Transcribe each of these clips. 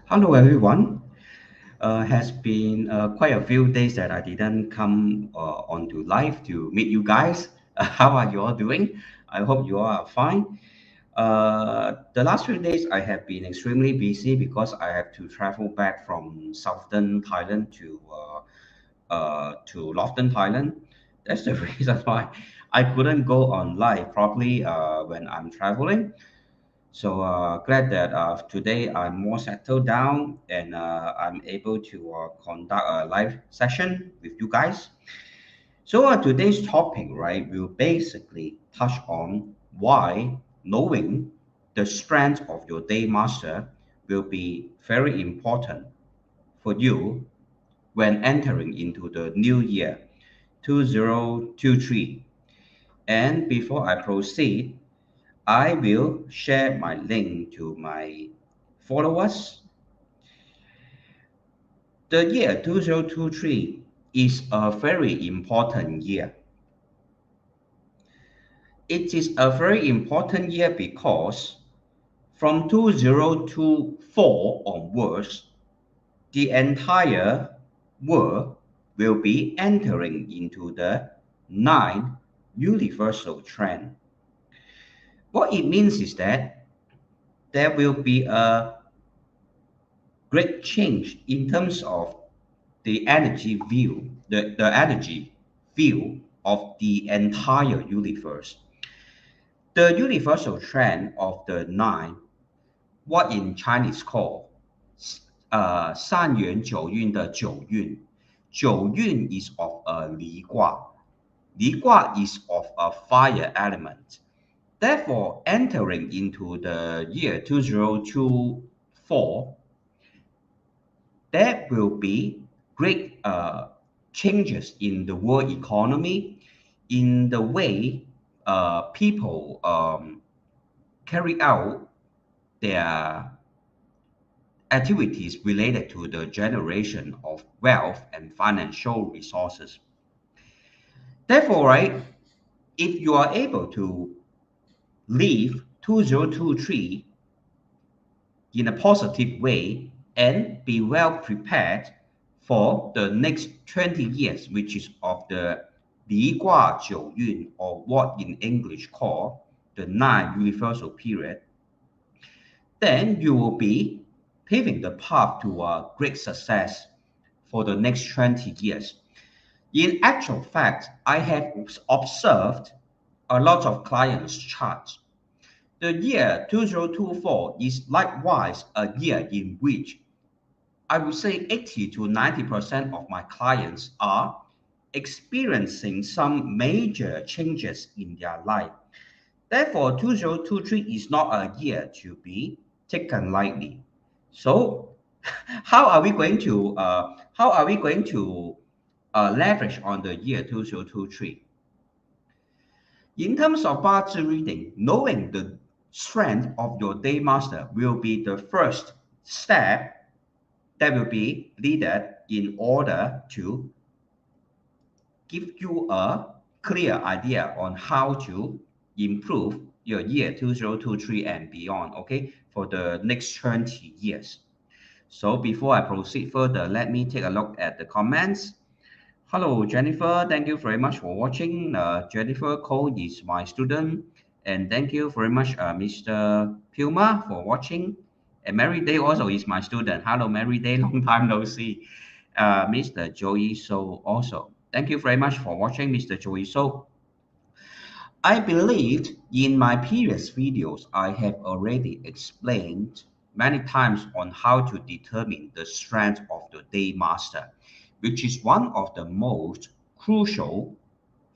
Hello everyone. Has been quite a few days that I didn't come onto live to meet you guys. How are you all doing? I hope you all are fine. The last few days I have been extremely busy because I have to travel back from southern Thailand to northern Thailand. That's the reason why I couldn't go on live properly when I'm traveling. So glad that today I'm more settled down and I'm able to conduct a live session with you guys. So today's topic, right, will basically touch on why knowing the strength of your day master will be very important for you when entering into the new year 2023. And before I proceed, I will share my link to my followers. The year 2023 is a very important year. It is a very important year because from 2024 onwards, the entire world will be entering into the ninth universal trend. What it means is that there will be a great change in terms of the energy view of the entire universe. The universal trend of the nine, what in Chinese called 三元九运的九运，九运 is of a 离卦 is of a fire element. Therefore, entering into the year 2024, there will be great changes in the world economy, in the way people carry out their activities related to the generation of wealth and financial resources. Therefore, right, if you are able to live 2023 in a positive way and be well prepared for the next 20 years, which is of the 离卦九运, or what in English called the nine universal period, then you will be paving the path to a great success for the next 20 years. In actual fact, I have observed a lot of clients' charts. The year 2024 is likewise a year in which I would say 80 to 90% of my clients are experiencing some major changes in their life. Therefore, 2023 is not a year to be taken lightly. So, how are we going to leverage on the year 2023? In terms of Bazi reading, knowing the strength of your day master will be the first step that will be needed in order to give you a clear idea on how to improve your year 2023 and beyond, okay, for the next 20 years. So before I proceed further, let me take a look at the comments. Hello, Jennifer. Thank you very much for watching. Jennifer Cole is my student. And thank you very much, Mr. Puma, for watching. And Mary Day also is my student. Hello, Mary Day. Long time no see. Mr. Joey So also. Thank you very much for watching, Mr. Joey So. I believe in my previous videos, I have already explained many times on how to determine the strength of the day master, which is one of the most crucial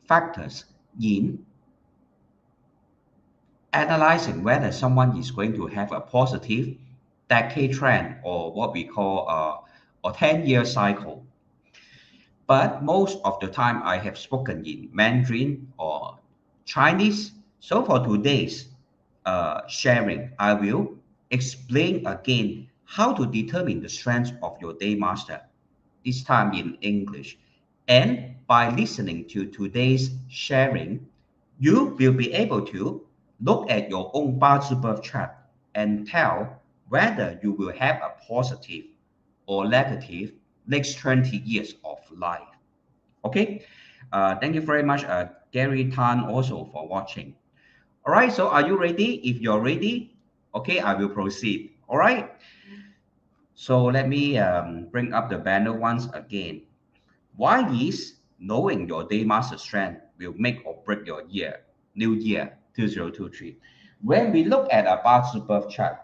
factors in analyzing whether someone is going to have a positive decade trend or what we call a 10-year cycle. But most of the time I have spoken in Mandarin or Chinese. So for today's sharing, I will explain again how to determine the strength of your day master, this time in English. And by listening to today's sharing, you will be able to look at your own Bazi birth chart and tell whether you will have a positive or negative next 20 years of life. Okay, thank you very much, Gary Tan, also for watching. All right, so are you ready? If you're ready, okay, I will proceed. All right, so let me bring up the banner once again. Why is knowing your Daymaster Strenght will make or break your year, new year 2023? When we look at a Bazi birth chart,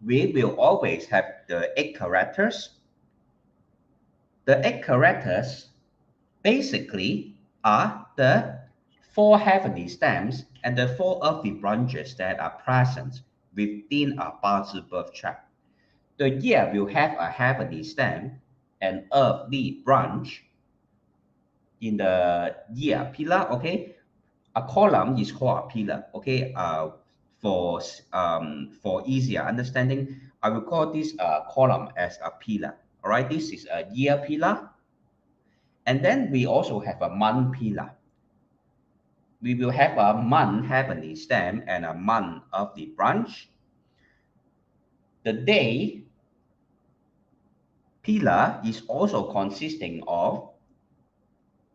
we will always have the 8 characters. The 8 characters basically are the 4 heavenly stems and the 4 earthly branches that are present within a Bazi birth chart. The year will have a heavenly stem and earthly branch in the year pillar. Okay, a column is called a pillar. Okay, for easier understanding, I will call this column as a pillar. All right, this is a year pillar, and then we also have a month pillar. We will have a month heavenly stem and a month of the branch. The day pillar is also consisting of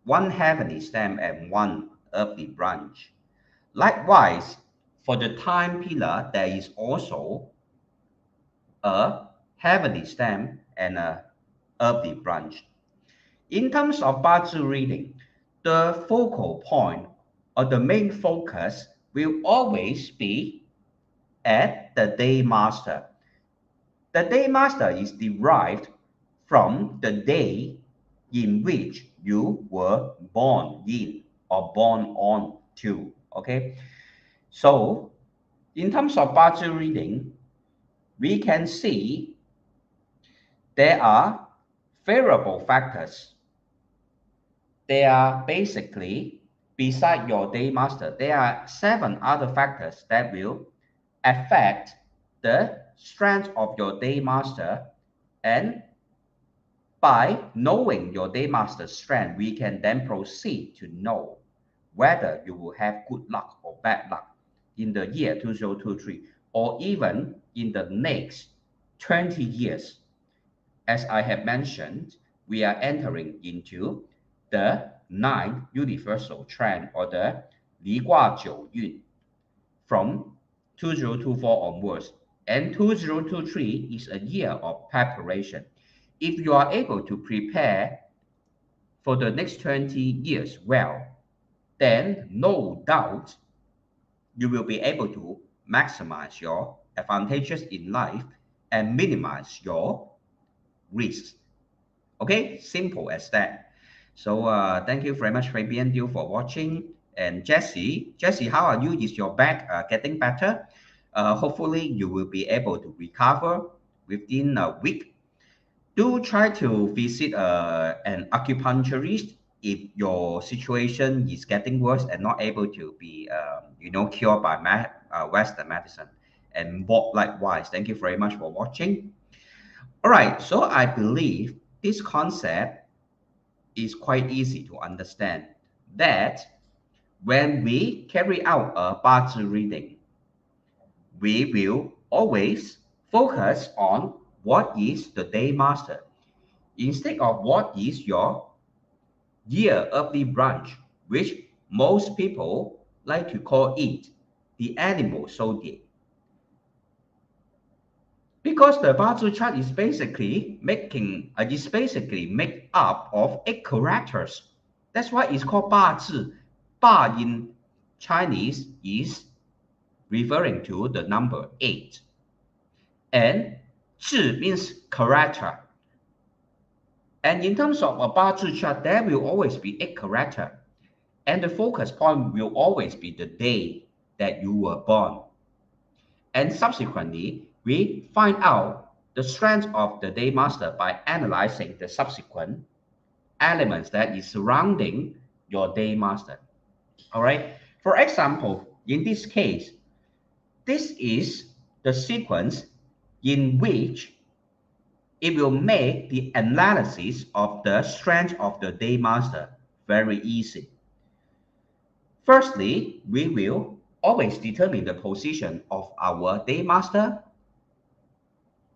one heavenly stem and one earthly branch. Likewise, for the time pillar, there is also a heavenly stem and a earthly branch. In terms of Bazi reading, the focal point or the main focus will always be at the Daymaster. The Daymaster is derived from the day in which you were born in or born on to. Okay, so in terms of Bazi reading, we can see there are favorable factors. They are basically, beside your Daymaster, there are 7 other factors that will affect the strength of your Daymaster, and by knowing your Daymaster strength, we can then proceed to know whether you will have good luck or bad luck in the year 2023 or even in the next 20 years. As I have mentioned, we are entering into the 9th universal trend or the 离卦九运 from 2024 onwards, and 2023 is a year of preparation. If you are able to prepare for the next 20 years well, then no doubt you will be able to maximize your advantages in life and minimize your risks. Okay, simple as that. So thank you very much, Fabian Diu, for watching. And Jesse, how are you? Is your back getting better? Hopefully you will be able to recover within a week. Do try to visit an acupuncturist if your situation is getting worse and not able to be cured by Western medicine. And Bob likewise. Thank you very much for watching. All right, so I believe this concept is quite easy to understand, that when we carry out a Bazi reading, we will always focus on what is the Daymaster instead of what is your year of the branch, which most people like to call it the animal zodiac. Because the Bazi chart is basically made up of 8 characters. That's why it's called Bazi. Ba in Chinese is referring to the number 8. And Zhi means character. And in terms of a Bazi chart, there will always be 8 characters. And the focus point will always be the day that you were born. And subsequently, we find out the strength of the Daymaster by analyzing the subsequent elements that is surrounding your Daymaster. All right. For example, in this case, this is the sequence in which it will make the analysis of the strength of the Daymaster very easy. Firstly, we will always determine the position of our Daymaster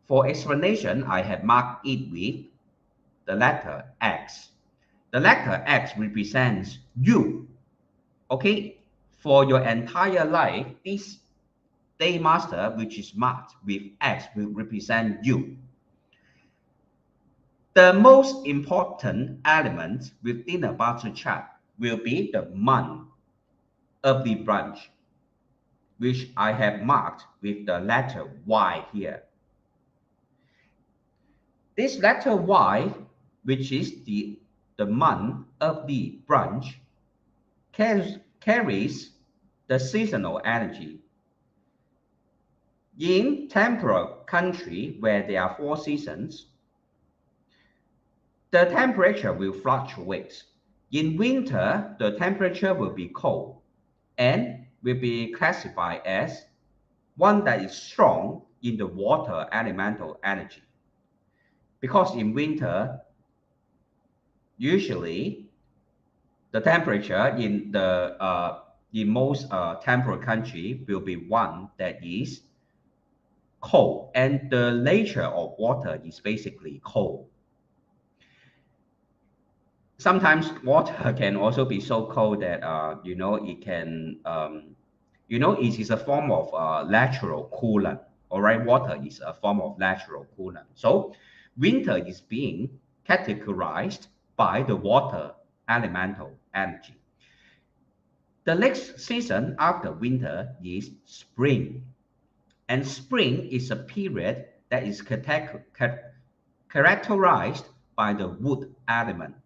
For explanation, I have marked it with the letter X. The letter X represents you. Okay, for your entire life, this Daymaster, which is marked with X, will represent you. The most important element within a barter chart will be the month of the branch, which I have marked with the letter Y here. This letter Y, which is the month of the branch, carries the seasonal energy. In temperate country where there are 4 seasons, the temperature will fluctuate. In winter, the temperature will be cold and will be classified as one that is strong in the water elemental energy. Because in winter, usually the temperature in most temperate country will be one that is cold, and the nature of water is basically cold. Sometimes water can also be so cold that it can it is a form of natural coolant. All right, water is a form of natural coolant. So winter is being categorized by the water elemental energy. The next season after winter is spring. And spring is a period that is characterized by the wood element.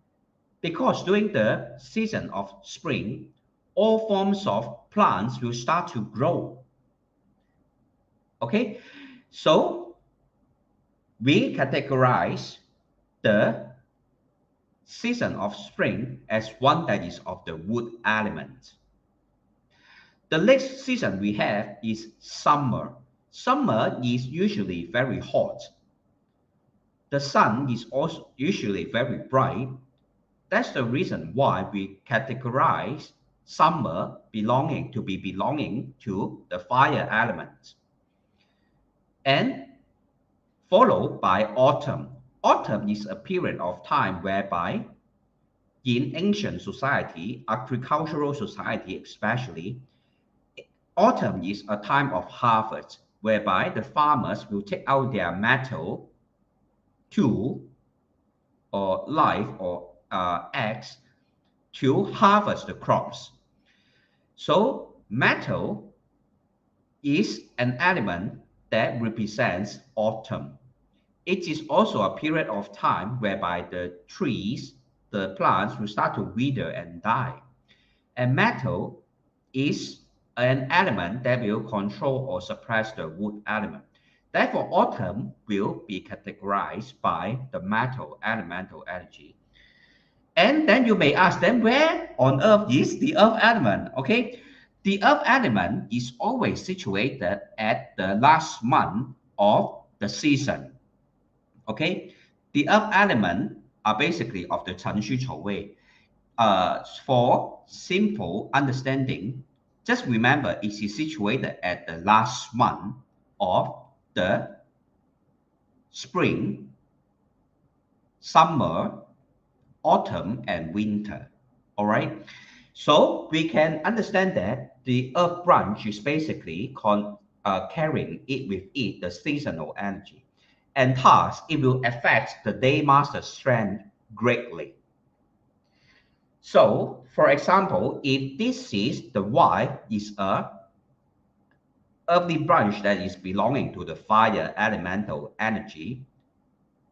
Because during the season of spring, all forms of plants will start to grow. Okay, so we categorize the season of spring as one that is of the wood element. The next season we have is summer. Summer is usually very hot. The sun is also usually very bright. That's the reason why we categorize summer belonging to the fire element. And followed by autumn. Autumn is a period of time whereby in ancient society, agricultural society especially, autumn is a time of harvest whereby the farmers will take out their metal tool or knife or axe to harvest the crops. So metal is an element that represents autumn. It is also a period of time whereby the trees, the plants will start to wither and die. And metal is an element that will control or suppress the wood element. Therefore, autumn will be categorized by the metal elemental energy. And then you may ask them, where on earth is the earth element? Okay, the earth element is always situated at the last month of the season. Okay, the earth element are basically of the 辰戌丑未. For simple understanding, just remember it is situated at the last month of the spring, summer, autumn, and winter. All right. So we can understand that the earth branch is basically carrying it with it the seasonal energy. And thus, it will affect the Daymaster Strenght greatly. So, for example, if this is the Y is a earthly branch that is belonging to the fire elemental energy,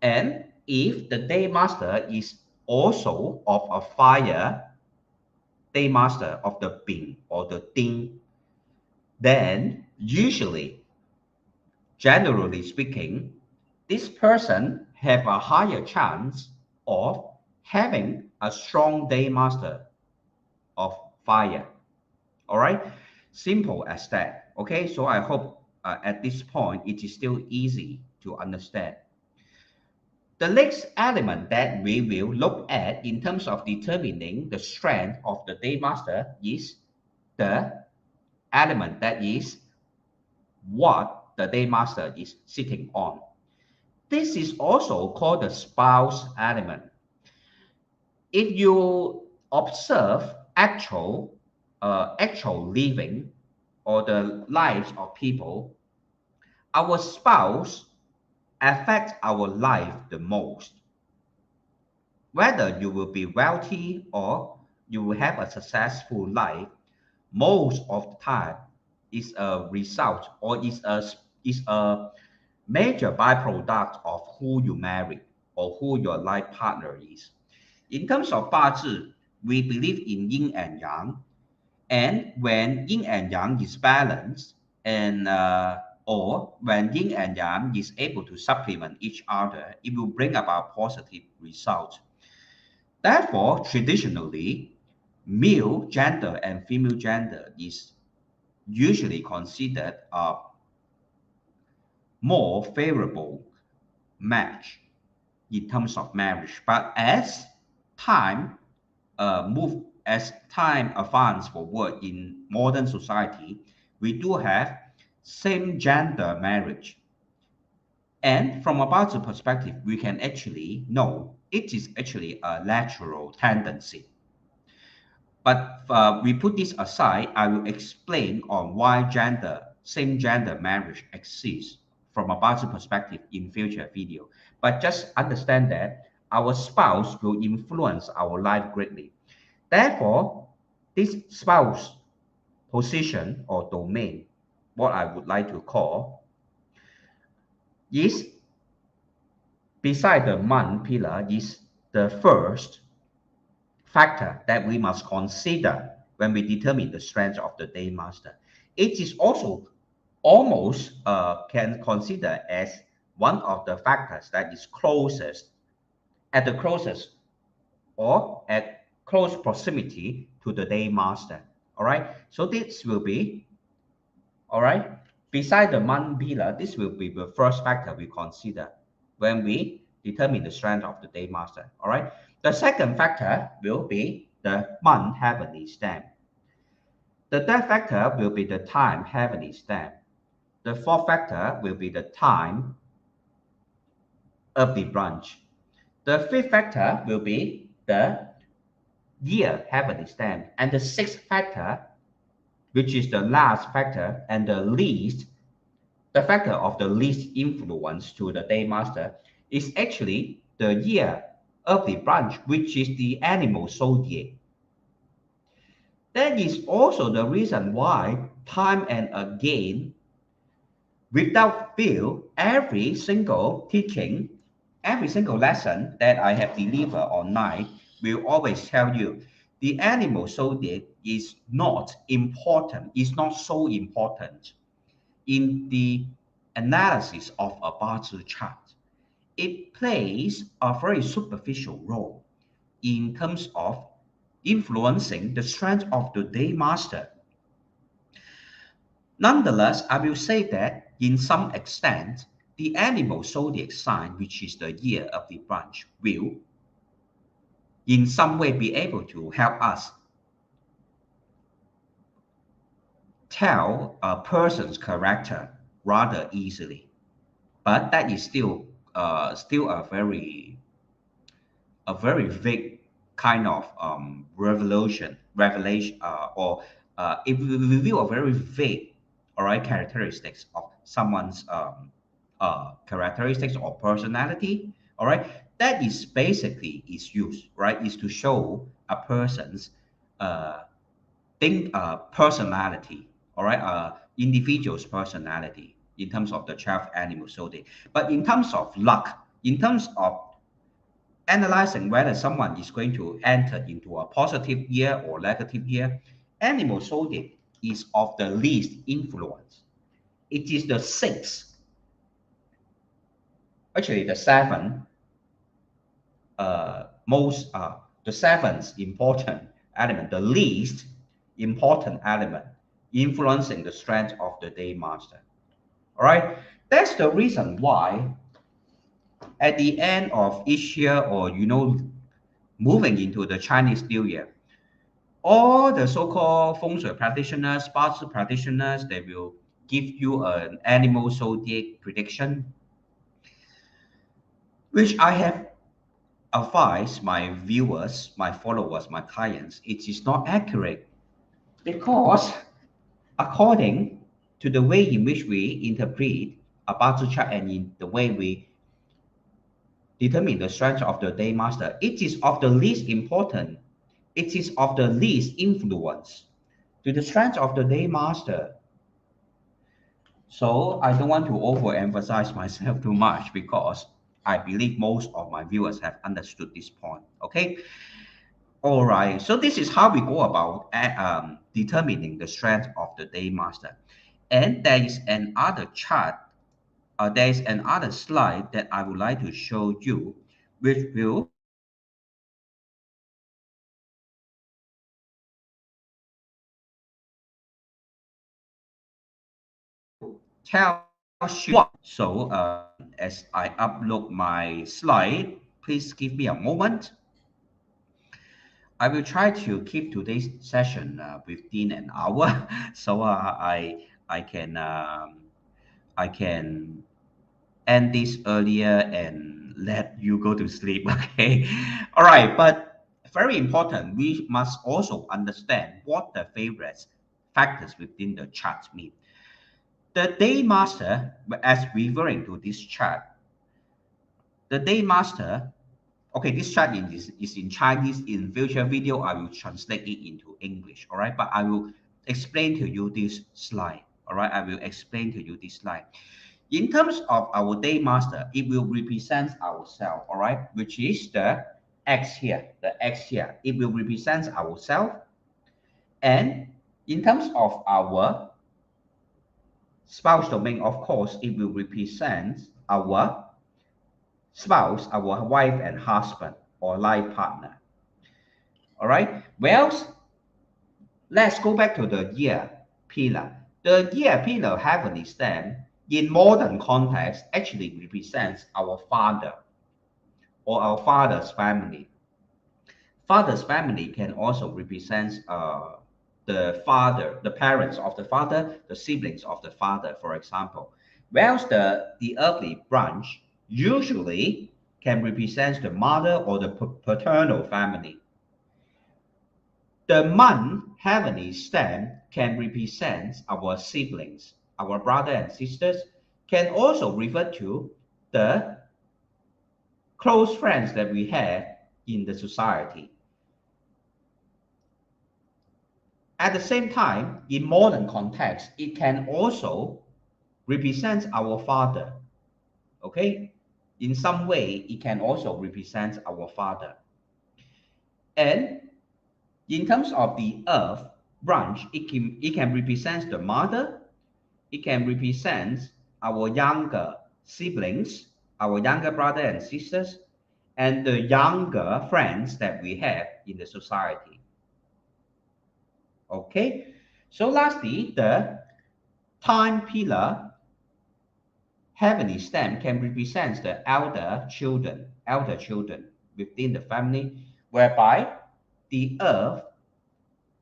and if the Daymaster is also of a fire Daymaster of the Bin or the Ding, then usually, generally speaking, this person have a higher chance of having a strong Daymaster of fire. All right, simple as that. Okay, so I hope at this point it is still easy to understand. The next element that we will look at in terms of determining the strength of the Daymaster is the element that is what the Daymaster is sitting on. This is also called the spouse element. If you observe actual living or the lives of people, our spouse affects our life the most. Whether you will be wealthy or you will have a successful life, most of the time is a result or is a major byproduct of who you marry or who your life partner is. In terms of 八字, we believe in yin and yang, and when yin and yang is balanced, and or when yin and yang is able to supplement each other, it will bring about positive results. Therefore, traditionally, male gender and female gender is usually considered a more favorable match in terms of marriage. But time as time advances forward in modern society, we do have same gender marriage. And from a biological perspective, we can actually know it is actually a natural tendency. But we put this aside, I will explain on why same gender marriage exists from a biological perspective in future video. But just understand that our spouse will influence our life greatly. Therefore, this spouse position or domain, what I would like to call, is beside the month pillar is the first factor that we must consider when we determine the strength of the day master. It is also almost can consider as one of the factors that is at the closest or at close proximity to the day master. All right, so this will be, all right, beside the month pillar, this will be the first factor we consider when we determine the strength of the day master. All right, the second factor will be the month heavenly stamp. The third factor will be the time heavenly stamp. The fourth factor will be the time of the branch. The fifth factor will be the year heavenly stamp. And the sixth factor, which is the last factor and the factor of the least influence to the day master, is actually the year of the branch, which is the animal zodiac. That is also the reason why time and again, without fail, every single teaching, every single lesson that I have delivered online will always tell you the animal zodiac is not important, is not so important in the analysis of a Bazi chart. It plays a very superficial role in terms of influencing the strength of the day master. Nonetheless, I will say that in some extent, the animal zodiac sign, which is the year of the branch, will in some way be able to help us tell a person's character rather easily. But that is still a very vague kind of revelation, or it will reveal a very vague, all right, characteristics of someone's characteristics or personality. All right, that is basically its use, right? Is to show a person's uh, personality, all right, individual's personality in terms of the 12 animal zodiac. But in terms of luck, in terms of analyzing whether someone is going to enter into a positive year or negative year, animal zodiac is of the least influence. It is the sixth, actually the seventh the seventh important element, the least important element influencing the strength of the day master. All right, that's the reason why at the end of each year, or moving into the Chinese New Year, all the so-called feng shui practitioners, Bazi practitioners, they will give you an animal zodiac prediction. which I have advised my viewers, my followers, my clients, it is not accurate because according to the way in which we interpret a battle chart and in the way we determine the strength of the day master, it is of the least important, it is of the least influence to the strength of the day master. So I don't want to overemphasize myself too much because I believe most of my viewers have understood this point. Okay. All right. So this is how we go about determining the strength of the day master. And there is another chart. There is another slide that I would like to show you, which will tell you what. So as I upload my slide, please give me a moment. I will try to keep today's session within an hour, so I can end this earlier and let you go to sleep. Okay, all right. But very important, we must also understand what the favorites factors within the chart mean. The day master, as referring to this chart, the day master. Okay, this chart is in Chinese. In future video, I will translate it into English. All right, but I will explain to you this slide. All right, I will explain to you this slide. In terms of our day master, it will represent ourselves. All right, which is the X here. The X here. It will represent ourselves. And in terms of our spouse domain, of course, it will represent our spouse, our wife and husband or life partner. All right. Well, let's go back to the year pillar. The year pillar heavenly stem in modern context actually represents our father or our father's family. Father's family can also represent the father, the parents of the father, the siblings of the father, for example. Whereas the earthly branch usually can represent the mother or the paternal family. The month heavenly stem can represent our siblings, our brother and sisters, can also refer to the close friends that we have in the society. At the same time, in modern context, it can also represent our father. Okay? In some way, it can also represent our father. And in terms of the earth branch, it can represent the mother, it can represent our younger siblings, our younger brother and sisters, and the younger friends that we have in the society. Okay, so lastly, the time pillar heavenly stem can represent the elder children within the family, whereby the earth,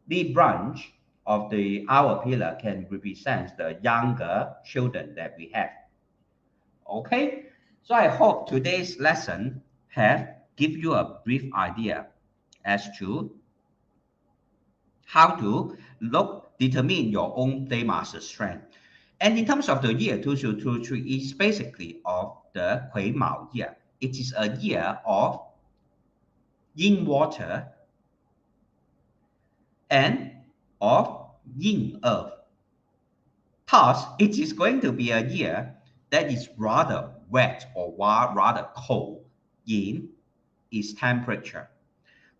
the branch of the our pillar can represent the younger children that we have. Okay, so I hope today's lesson have give you a brief idea as to how to determine your own Daymaster strength. And in terms of the year 2023, it's basically of the Kui Mao year. It is a year of yin water and of yin earth. Thus, it is going to be a year that is rather wet or rather cold in its temperature.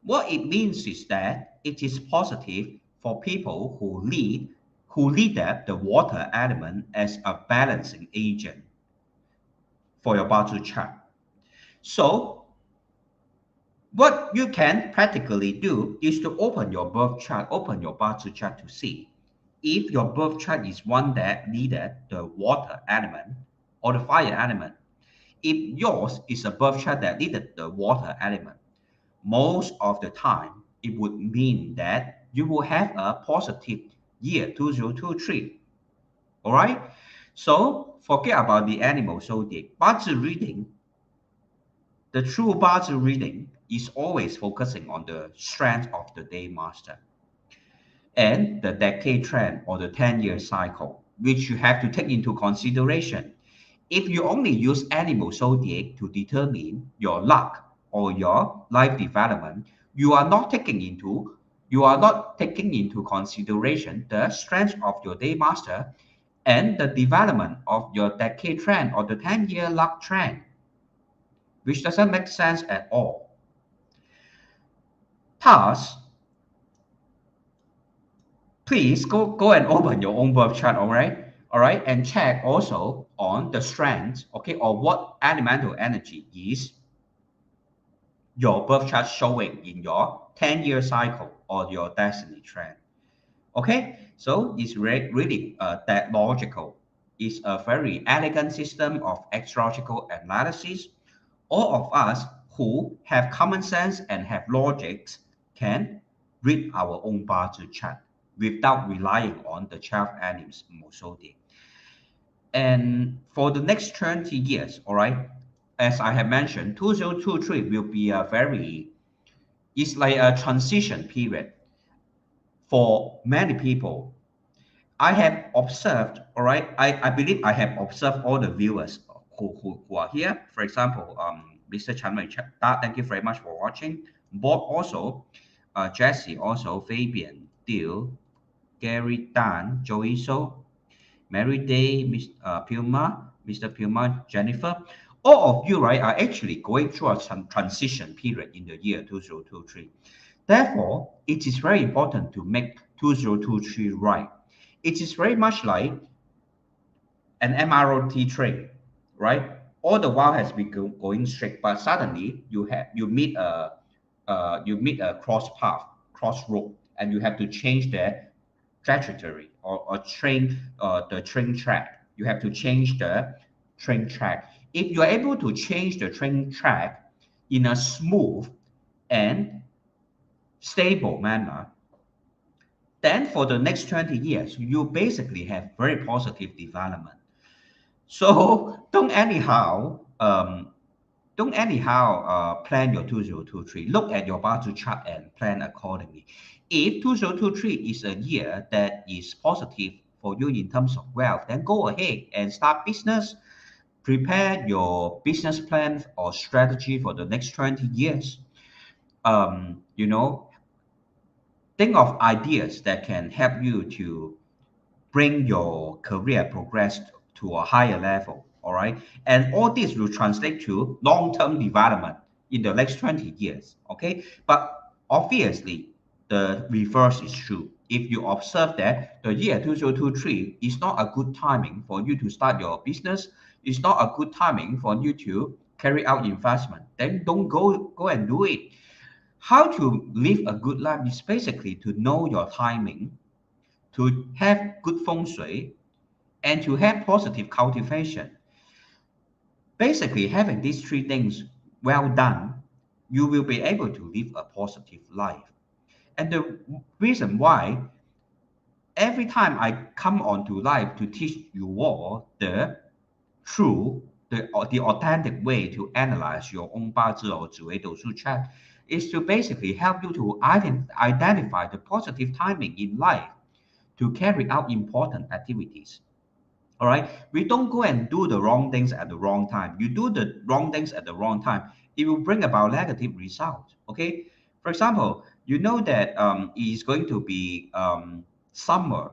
What it means is that it is positive for people who lead the water element as a balancing agent for your battle chart. So what you can practically do is to open your birth chart, open your battle chart to see if your birth chart is one that needed the water element or the fire element. If yours is a birth chart that needed the water element, most of the time it would mean that you will have a positive year 2023. All right. So forget about the animal zodiac. Battle reading the true Bazi reading is always focusing on the strength of the Daymaster and the decade trend or the 10-year cycle, which you have to take into consideration. If you only use animal zodiac to determine your luck or your life development, you are not taking into consideration the strength of your Daymaster and the development of your decade trend or the 10-year luck trend, which doesn't make sense at all. Thus, please go and open your own birth chart, all right, and check also on the strength, okay, or what elemental energy is your birth chart showing in your 10-year cycle or your destiny trend. Okay, so it's really that logical. It's a very elegant system of astrological analysis. All of us who have common sense and have logics can read our own birth chart without relying on the 12 animals zodiac. And for the next 20 years, all right, as I have mentioned, 2023 will be it's like a transition period for many people. I have observed, all right, I believe I have observed all the viewers who are here. For example, Mr. Chan Wei thank you very much for watching. Bob also, Jesse also, Fabian, Deal, Gary Dan, Joey So, Mary Day, Puma, Mr. Puma, Jennifer. All of you, right, are actually going through a transition period in the year 2023. Therefore, it is very important to make 2023 right. It is very much like an MROT train, right? All the while has been going straight, but suddenly you meet a cross path, cross road, and you have to change the trajectory or train the train track. You have to change the train track. If you are able to change the train track in a smooth and stable manner, then for the next 20 years, you basically have very positive development. So don't anyhow plan your 2023. Look at your Batu chart and plan accordingly. If 2023 is a year that is positive for you in terms of wealth, then go ahead and start business. Prepare your business plan or strategy for the next 20 years. You know, think of ideas that can help you to bring your career progress to a higher level. All right. And all this will translate to long-term development in the next 20 years. Okay. But obviously, the reverse is true. If you observe that the year 2023 is not a good timing for you to start your business, it's not a good timing for you to carry out investment, then don't go and do it. How to live a good life is basically to know your timing, to have good feng shui, and to have positive cultivation. Basically, having these three things well done, you will be able to live a positive life. And the reason why every time I come onto live to teach you all the true, the authentic way to analyze your own 八字 or 紫微斗数 chart is to basically help you to identify the positive timing in life to carry out important activities. All right. We don't go and do the wrong things at the wrong time. You do the wrong things at the wrong time, it will bring about negative results. Okay. For example, you know that it is going to be summer.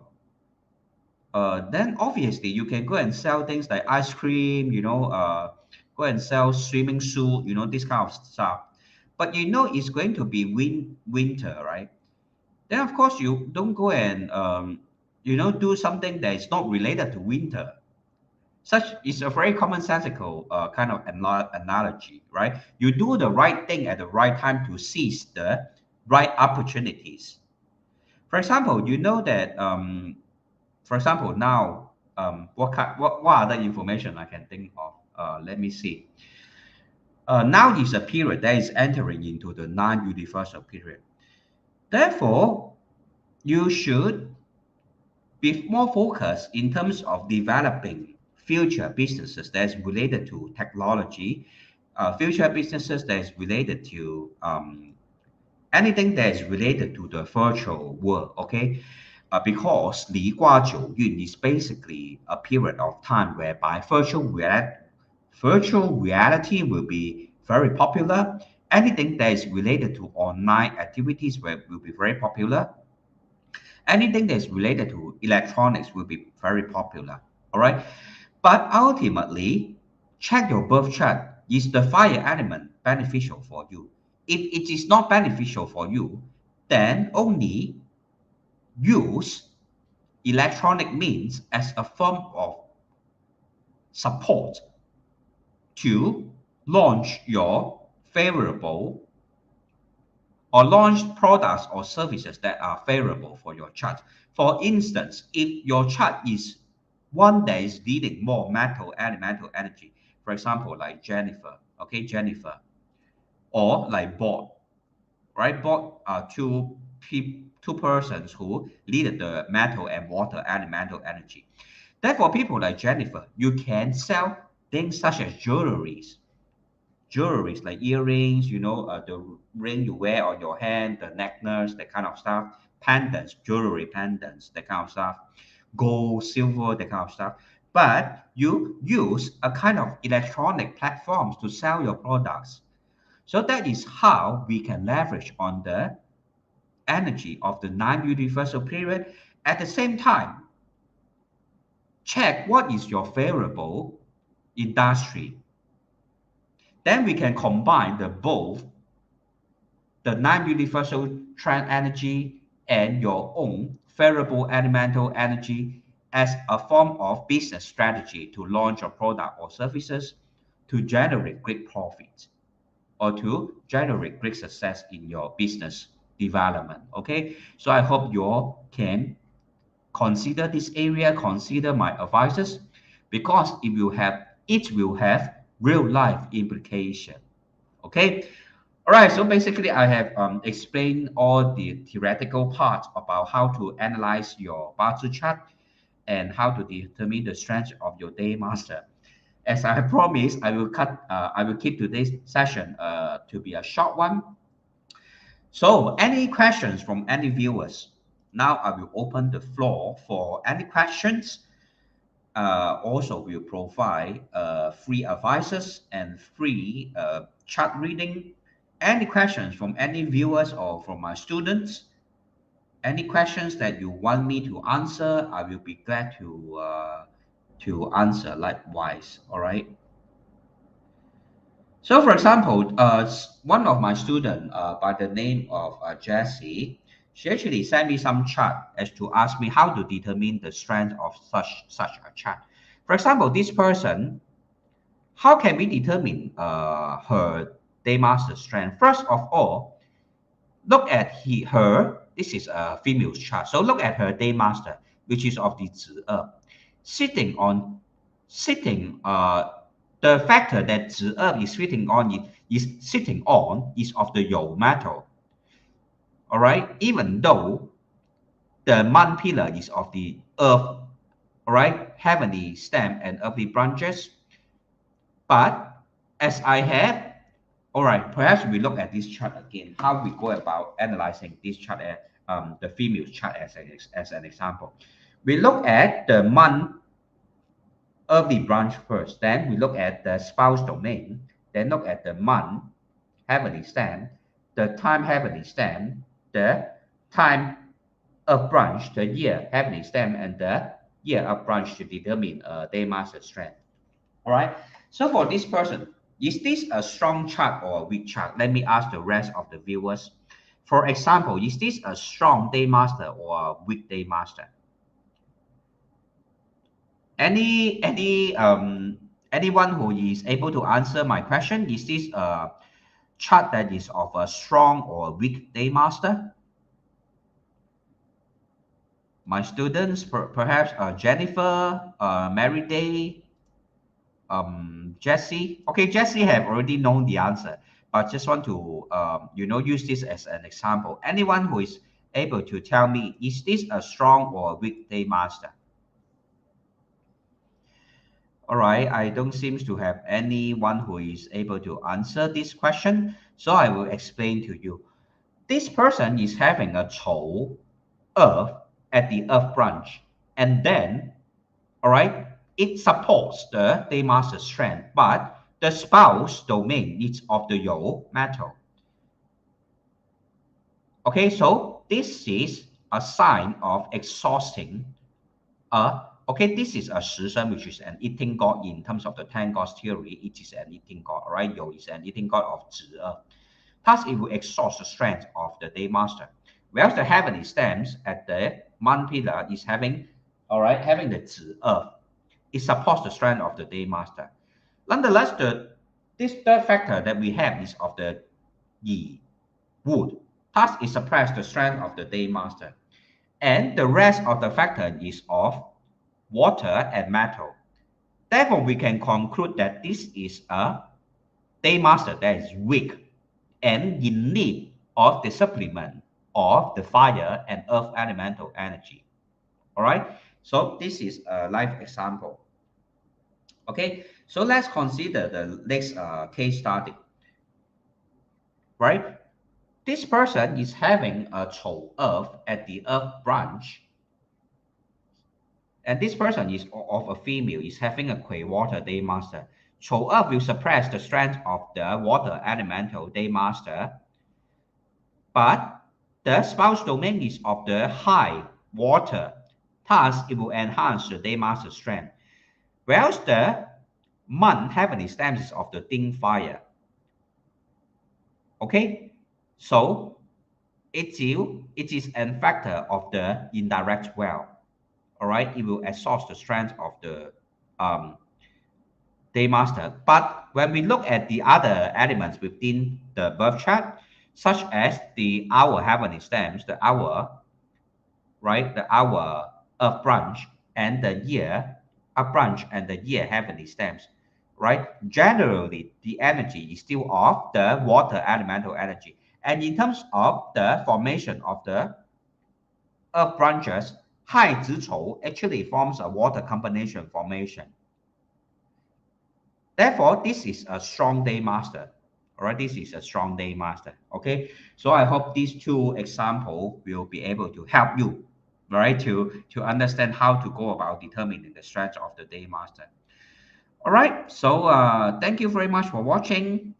Then obviously you can go and sell things like ice cream, go and sell swimming suit, this kind of stuff. But it's going to be winter, right? Then of course you don't go and do something that is not related to winter. Such is a very commonsensical kind of analogy, right? You do the right thing at the right time to seize the right opportunities. For example, you know that for example now what other information I can think of? Let me see. Now is a period that is entering into the non-universal period. Therefore, you should be more focused in terms of developing future businesses that's related to technology future businesses that is related to anything that is related to the virtual world, okay? Because 离卦九运 is basically a period of time whereby virtual reality will be very popular. Anything that is related to online activities will be very popular. Anything that is related to electronics will be very popular. All right. But ultimately, check your birth chart. Is the fire element beneficial for you? If it is not beneficial for you, then only use electronic means as a form of support to launch your favorable or launch products or services that are favorable for your chart. For instance, if your chart is one that is needing more metal elemental energy, for example, like Jennifer, okay, Jennifer, or like Bob, right? Bob are two persons who needed the metal and water elemental energy. Therefore, people like Jennifer, you can sell things such as jewelries like earrings, the ring you wear on your hand, the necklace, that kind of stuff, pendants, jewelry pendants, that kind of stuff, gold, silver, that kind of stuff. But you use a kind of electronic platforms to sell your products. So that is how we can leverage on the energy of the non-universal period. At the same time, check what is your favorable industry. Then we can combine both the non-universal trend energy and your own favorable elemental energy as a form of business strategy to launch a product or services to generate great profit or to generate great success in your business development. Okay, so I hope you all can consider this area, consider my advices, because it will have real life implication. Okay. All right, so basically I have explained all the theoretical parts about how to analyze your Bazi chart and how to determine the strength of your day master. As I have promised, I will keep today's session to be a short one. So any questions from any viewers? Now I will open the floor for any questions. Also, we'll provide free advices and free chart reading. Any questions from any viewers or from my students? Any questions that you want me to answer? I will be glad to answer likewise. All right. So, for example, one of my students by the name of Jessie, she actually sent me some chart as to ask me how to determine the strength of such a chart. For example, this person, how can we determine her Daymaster strength? First of all, look at her. This is a female's chart. So look at her Daymaster, which is of the 子二, sitting the factor that 子二 is sitting on is of the 有 metal. All right, even though the man pillar is of the earth, all right, heavenly stem and earthly branches. But as I have, all right, perhaps we look at this chart again, how we go about analyzing this chart, the female chart as an example. We look at the month earthly branch first, then we look at the spouse domain, then look at the month heavenly stem, the time heavenly stem, the time of branch, the year heavenly stem, and the year of branch to determine Daymaster strength. All right. So for this person, is this a strong chart or a weak chart? Let me ask the rest of the viewers. For example, is this a strong Daymaster or a weak Daymaster? Anyone who is able to answer my question? Is this a chart that is of a strong or a weak Daymaster? My students, perhaps Jennifer, Mary Day, Jesse. Okay, Jesse have already known the answer, but just want to use this as an example. Anyone who is able to tell me, is this a strong or a weak Daymaster? All right, I don't seem to have anyone who is able to answer this question, so I will explain to you. This person is having a 丑 earth at the earth branch, and then, all right, it supports the Daymaster Strenght, but the spouse domain is of the Yo metal. Okay, so this is a sign of exhausting. Okay, this is a 食神, which is an eating god in terms of the 10 gods theory. It is an eating god, all right? Yo is an eating god of 子 earth. Thus, it will exhaust the strength of the Daymaster. Whereas the heavenly stems at the month pillar is having, all right, having the 子 earth. It supports the strength of the Daymaster. Nonetheless, this third factor that we have is of the Yi, wood. Thus, it suppresses the strength of the Daymaster. And the rest of the factor is of water and metal. Therefore, we can conclude that this is a Daymaster that is weak and in need of the supplement of the fire and earth elemental energy. All right, so this is a live example. Okay, so let's consider the next case study. Right, this person is having a 丑 earth at the earth branch, and this person is of a female, is having a Kui water Daymaster. 丑 earth will suppress the strength of the water elemental Daymaster, but the spouse domain is of the high water. Thus, it will enhance the Daymaster strength. Whereas the month heavenly stems is of the Ding fire. Okay, so it is a factor of the indirect well. All right, it will exhaust the strength of the Daymaster. But when we look at the other elements within the birth chart, such as the hour heavenly stems, the hour, right, the hour earth branch, and the year up branch, and the year heavenly stems, right? Generally, the energy is still of the water elemental energy. And in terms of the formation of the earth branches, Hai Zi Chou actually forms a water combination formation. Therefore, this is a strong Daymaster. All right, this is a strong Daymaster. Okay, so I hope these two examples will be able to help you, right, to understand how to go about determining the strength of the Daymaster. All right, so thank you very much for watching.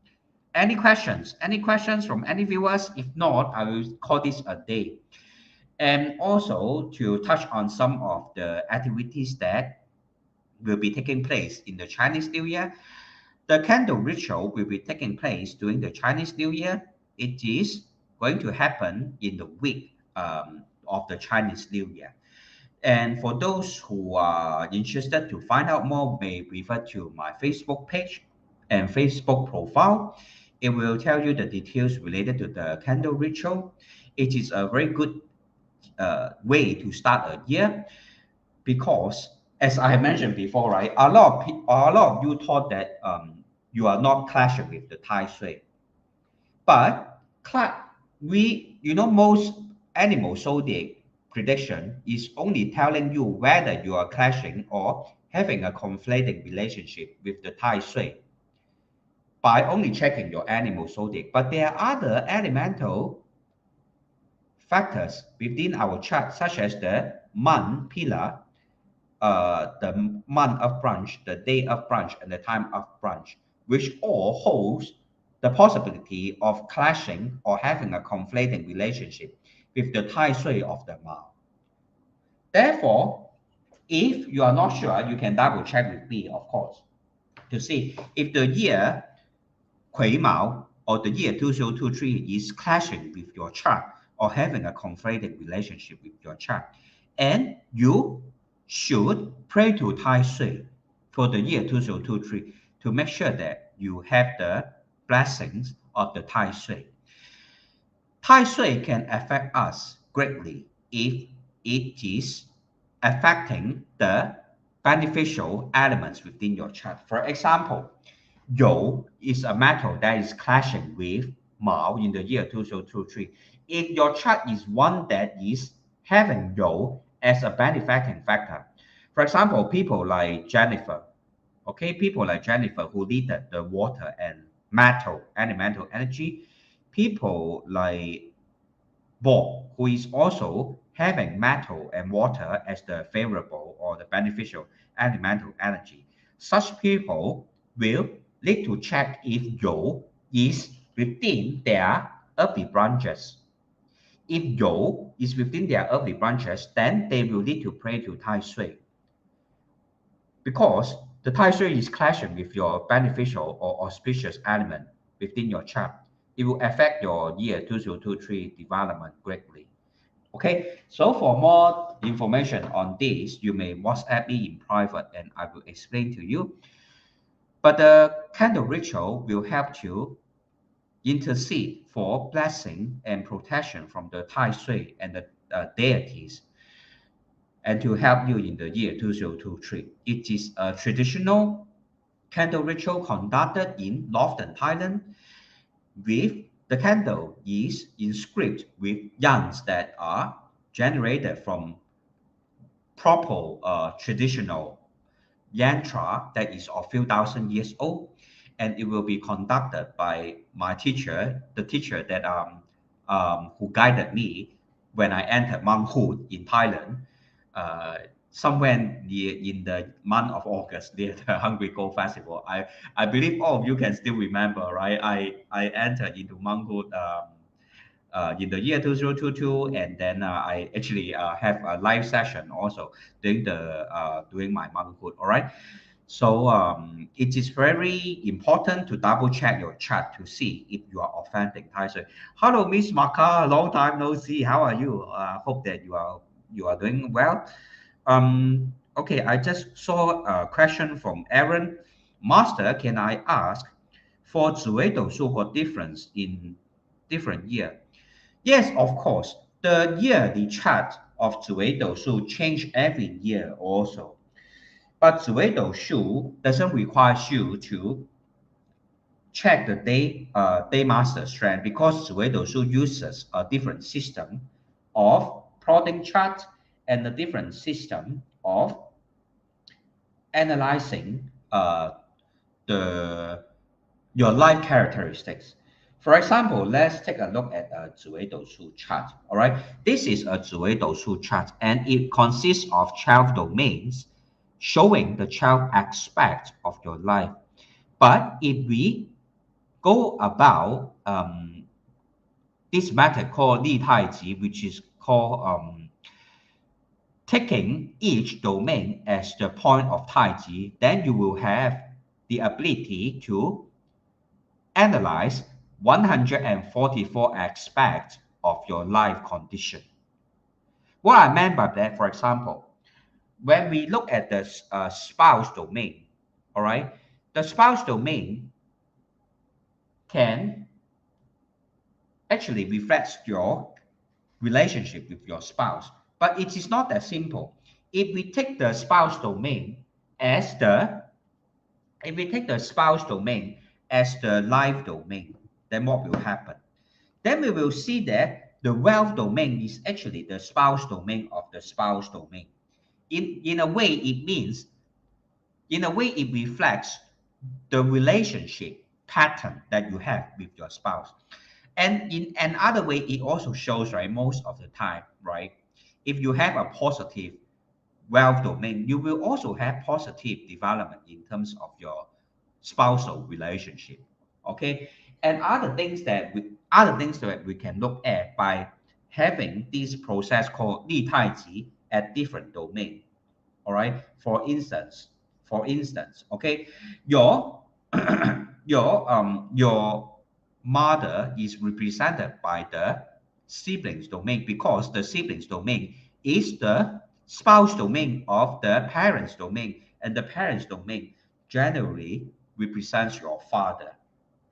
Any questions? Any questions from any viewers? If not, I will call this a day. And also to touch on some of the activities that will be taking place in the Chinese New Year. The candle ritual will be taking place during the Chinese New Year. It is going to happen in the week of the Chinese New Year. And for those who are interested to find out more, may refer to my Facebook page and Facebook profile. It will tell you the details related to the candle ritual. It is a very good way to start a year, because as I mentioned before, right, a lot of you thought that you are not clashing with the Tai Sui, but most animal zodiac prediction is only telling you whether you are clashing or having a conflicting relationship with the Tai Sui by only checking your animal zodiac. But there are other elemental factors within our chart, such as the month pillar, the month of branch, the day of branch, and the time of branch, which all holds the possibility of clashing or having a conflicting relationship with the Tai Sui of the Mao. Therefore, if you are not sure, you can double check with me, of course, to see if the year Kui Mao or the year 2023 is clashing with your chart or having a conflicting relationship with your chart. And you should pray to Tai Sui for the year 2023 to make sure that you have the blessings of the Tai Sui. Tai Sui can affect us greatly if it is affecting the beneficial elements within your chart. For example, Yo is a metal that is clashing with Mao in the year 2023. If your chart is one that is having Yo as a benefacting factor, for example, people like Jennifer, Okay, people like Jennifer who needed the water and metal, elemental energy. People like Bob, who is also having metal and water as the favorable or the beneficial elemental energy. Such people will need to check if Yo is within their earthly branches. If Yo is within their earthly branches, then they will need to pray to Tai Sui, because the Tai Sui is clashing with your beneficial or auspicious element within your chart. It will affect your year 2023 development greatly. Okay, so for more information on this, you may WhatsApp me in private and I will explain to you. But the candle ritual will help you intercede for blessing and protection from the Tai Sui and the deities, and to help you in the year 2023. It is a traditional candle ritual conducted in northern Thailand, with the candle is inscribed with yarns that are generated from proper traditional yantra that is of few thousand years old, and it will be conducted by my teacher, the teacher that who guided me when I entered monkhood in Thailand, uh, somewhere near in the month of August near the Hungry Gold Festival. I believe all of you can still remember, right? I entered into monkhood in the year 2022, and then I actually have a live session also during my monkhood. All right, so it is very important to double check your chart to see if you are authentic Tai Sui. Hello, Miss Maka, long time no see. How are you? Hope that you are doing well. Okay, I just saw a question from Aaron. Master, can I ask for Zuedo so got difference in different year? Yes, of course. The yearly chart of Zuedo Shu change every year also. But Zuedo Shu doesn't require you to check the Daymaster Strenght, because Zuedo Shu uses a different system of plotting chart and a different system of analyzing the your life characteristics. For example, let's take a look at a 紫微斗数 chart. All right, this is a 紫微斗数 chart, and it consists of 12 domains showing the 12 aspects of your life. But if we go about this method called 立太极, which is called taking each domain as the point of Taiji, then you will have the ability to analyze 144 aspects of your life condition. What I meant by that, for example, when we look at the spouse domain, all right, the spouse domain can actually reflect your relationship with your spouse, but it is not that simple. If we take the spouse domain as the life domain, then what will happen? Then we will see that the wealth domain is actually the spouse domain of the spouse domain. In a way, it reflects the relationship pattern that you have with your spouse. And in another way, it also shows, right, most of the time, right, if you have a positive wealth domain, you will also have positive development in terms of your spousal relationship. Okay, and other things that we can look at by having this process called 立太极 at different domain. All right, for instance, okay, your your mother is represented by the siblings domain, because the siblings domain is the spouse domain of the parents domain, and the parents domain generally represents your father.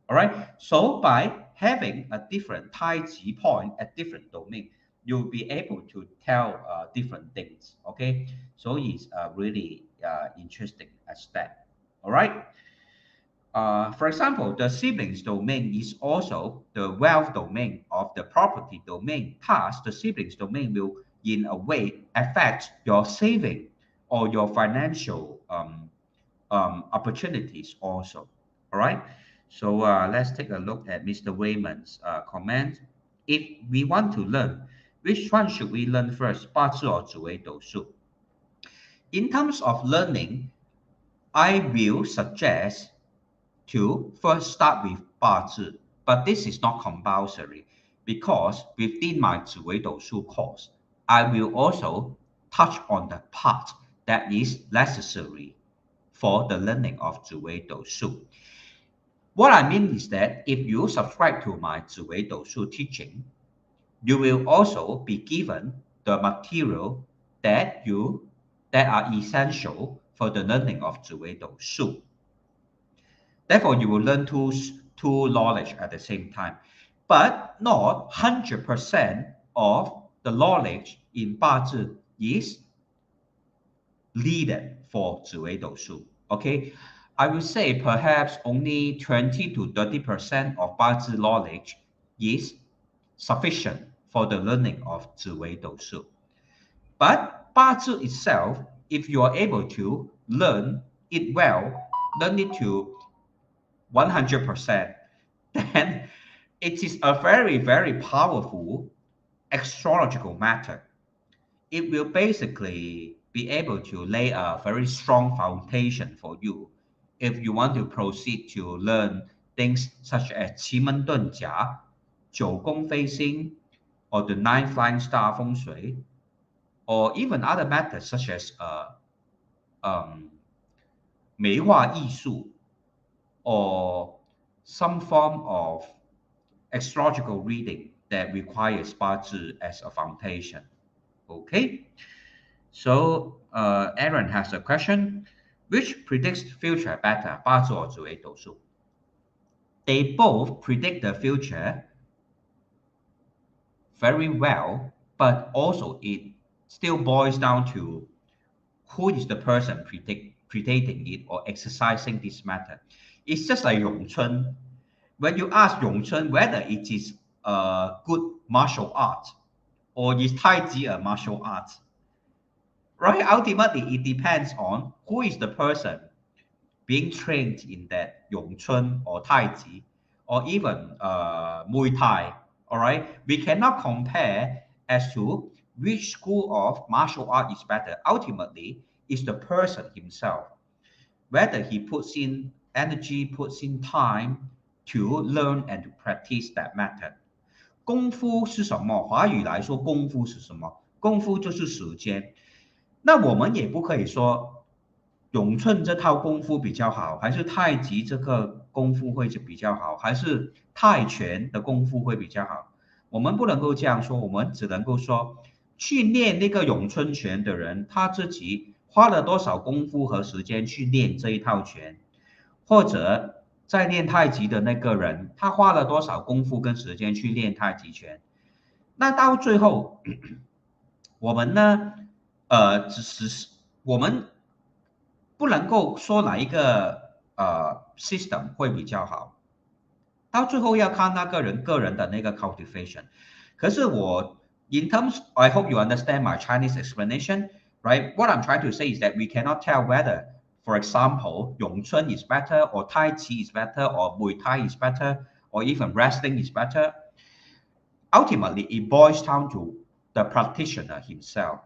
All right, so by having a different Tai Chi point at different domain, you'll be able to tell different things. Okay, so it's a really interesting aspect. All right. For example, the siblings domain is also the wealth domain of the property domain. Thus, the siblings domain will, in a way, affect your saving or your financial opportunities also. All right. So let's take a look at Mr. Raymond's comment. If we want to learn, which one should we learn first, 八字 or 紫微斗数? In terms of learning, I will suggest to first start with 八字, but this is not compulsory because within my 紫微斗数 course, I will also touch on the part that is necessary for the learning of 紫微斗数. What I mean is that if you subscribe to my 紫微斗数 teaching, you will also be given the material that are essential for the learning of 紫微斗数. Therefore, you will learn two knowledge at the same time, but not 100% of the knowledge in 八字 is needed for 紫微斗数. Okay, I would say perhaps only 20 to 30% of 八字 knowledge is sufficient for the learning of 紫微斗数. But 八字 itself, if you are able to learn it well, learn it to 100%, then it is a very, very powerful astrological method. It will basically be able to lay a very strong foundation for you if you want to proceed to learn things such as 奇门遁甲, 九宫飞星, or the nine flying star 风水, or even other methods such as 梅花艺术, or some form of astrological reading that requires 八字 as a foundation. Okay, so Aaron has a question. Which predicts future better, 八字 or 紫微斗数? They both predict the future very well, but also it still boils down to who is the person predicting it or exercising this method. It's just like Yongchun. When you ask Yongchun whether it is a good martial art or is Tai Chi a martial art, right? Ultimately, it depends on who is the person being trained in that Yongchun or Tai Chi or even Muay Thai. All right, we cannot compare as to which school of martial art is better. Ultimately, it's the person himself, whether he puts in energy, puts in time to learn and to practice that method. 功夫是什么？华语来说，功夫是什么？功夫就是时间。那我们也不可以说咏春这套功夫比较好，还是太极这个功夫会比较好，还是泰拳的功夫会比较好。我们不能够这样说，我们只能够说去练那个咏春拳的人，他自己花了多少功夫和时间去练这一套拳，或者在练太极的那个人，他花了多少功夫跟时间去练太极拳。那到最后，我们呢，只是我们不能够说哪一个system 会比较好，到最后要看那个人个人的那个 cultivation。可是我 in terms, I hope you understand my Chinese explanation, right? What I'm trying to say is that we cannot tell whether, for example, Yongchun is better, or Tai Chi is better, or Muay Thai is better, or even wrestling is better. Ultimately, it boils down to the practitioner himself,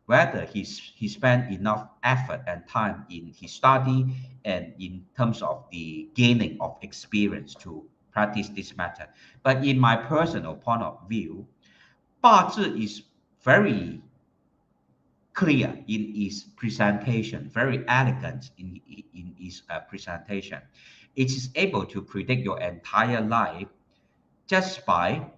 whether he spent enough effort and time in his study and in terms of the gaining of experience to practice this method. But in my personal point of view, 八字 is very clear in its presentation, very elegant in its presentation. It is able to predict your entire life just by,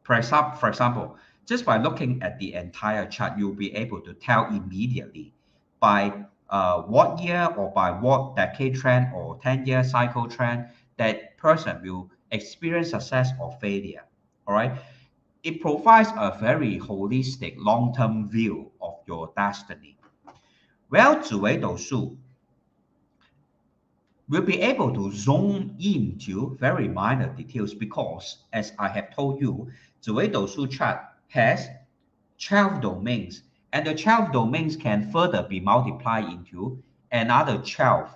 for example, just by looking at the entire chart, you'll be able to tell immediately by what year or by what decade trend or 10-year cycle trend that person will experience success or failure. All right. It provides a very holistic long-term view of your destiny. Well, 紫微斗数 will be able to zoom into very minor details because, as I have told you, 紫微斗数 chart has 12 domains, and the 12 domains can further be multiplied into another 12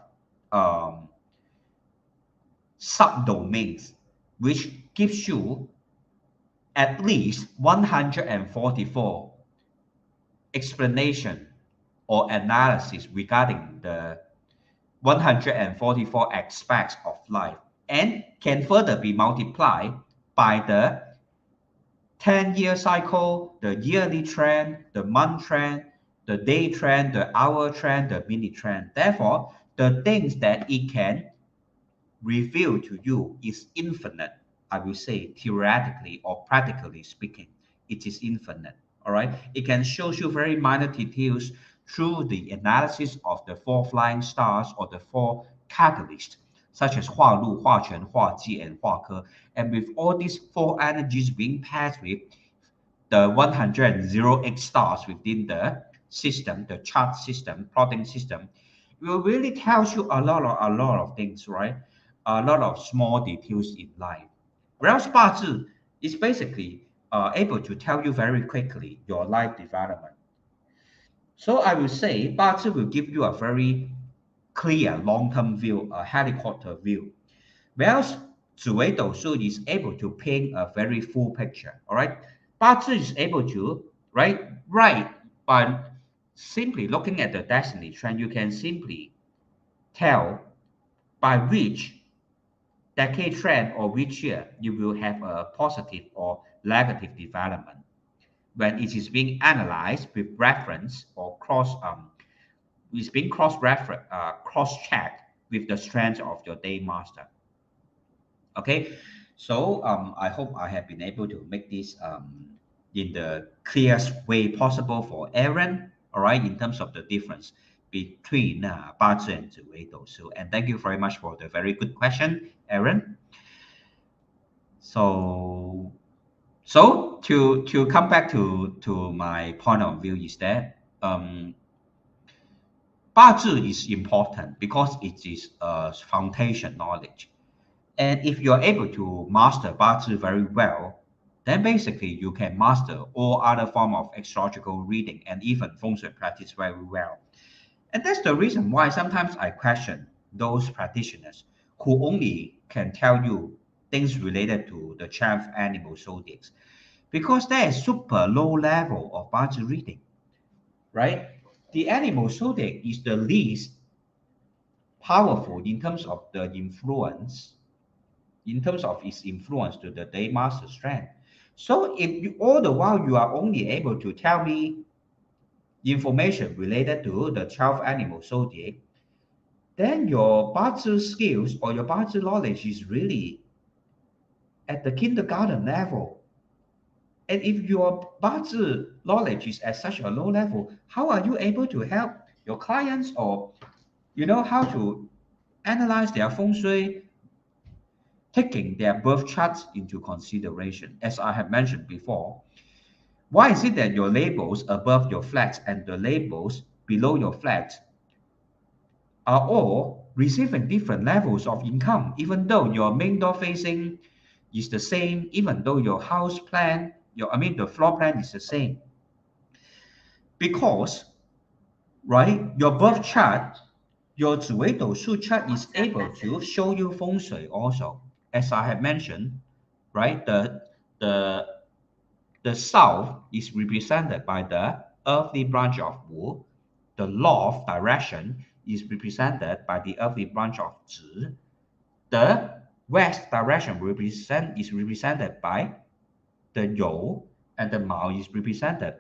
subdomains, which gives you at least 144 explanation or analysis regarding the 144 aspects of life, and can further be multiplied by the 10-year cycle, the yearly trend, the month trend, the day trend, the hour trend, the minute trend. Therefore, the things that it can reveal to you is infinite. I will say theoretically or practically speaking, it is infinite. All right. It can show you very minor details through the analysis of the four flying stars or the four catalysts, such as Hua Lu, Hua Quan, Hua Ji, and Hua Ke. And with all these four energies being paired with the 108 stars within the system, the chart system, plotting system, will really tells you a lot of things, right? A lot of small details in life. Whereas 八字 is basically able to tell you very quickly your life development. So I will say 八字 will give you a very clear long-term view, a helicopter view. Whereas 紫微斗数 is able to paint a very full picture. All right, 八字 is able to right by simply looking at the destiny trend, you can simply tell by which decade trend or which year you will have a positive or negative development when it is being analyzed with reference or is being cross-checked with the strength of your day master. Okay, so I hope I have been able to make this in the clearest way possible for Aaron. All right, in terms of the difference between 八字 and 紫微斗数. And thank you very much for the very good question, Aaron. So to come back to my point of view is that 八字 is important because it is a foundation knowledge. And if you're able to master 八字 very well, then basically you can master all other form of astrological reading and even feng shui practice very well. And that's the reason why sometimes I question those practitioners who only can tell you things related to the 12 animal zodiacs, because there is super low level of 八字 reading, right? The animal zodiac is the least powerful in terms of the influence, in terms of its influence to the Daymaster Strenght. So if you, all the while you are only able to tell me information related to the 12 animal zodiac, then your 八字 skills or your 八字 knowledge is really at the kindergarten level. And if your 八字 knowledge is at such a low level, how are you able to help your clients, or how to analyze their feng shui, taking their birth charts into consideration? As I have mentioned before, why is it that your labels above your flags and the labels below your flags are all receiving different levels of income, even though your main door facing is the same, even though your house plan, the floor plan is the same? Because, right, your birth chart, your 紫微斗数 chart is able to show you feng shui also. As I have mentioned, right, the south is represented by the earthly branch of Wu. The north direction is represented by the earthly branch of Zhi. The west direction is represented by the You, and the Mao is representing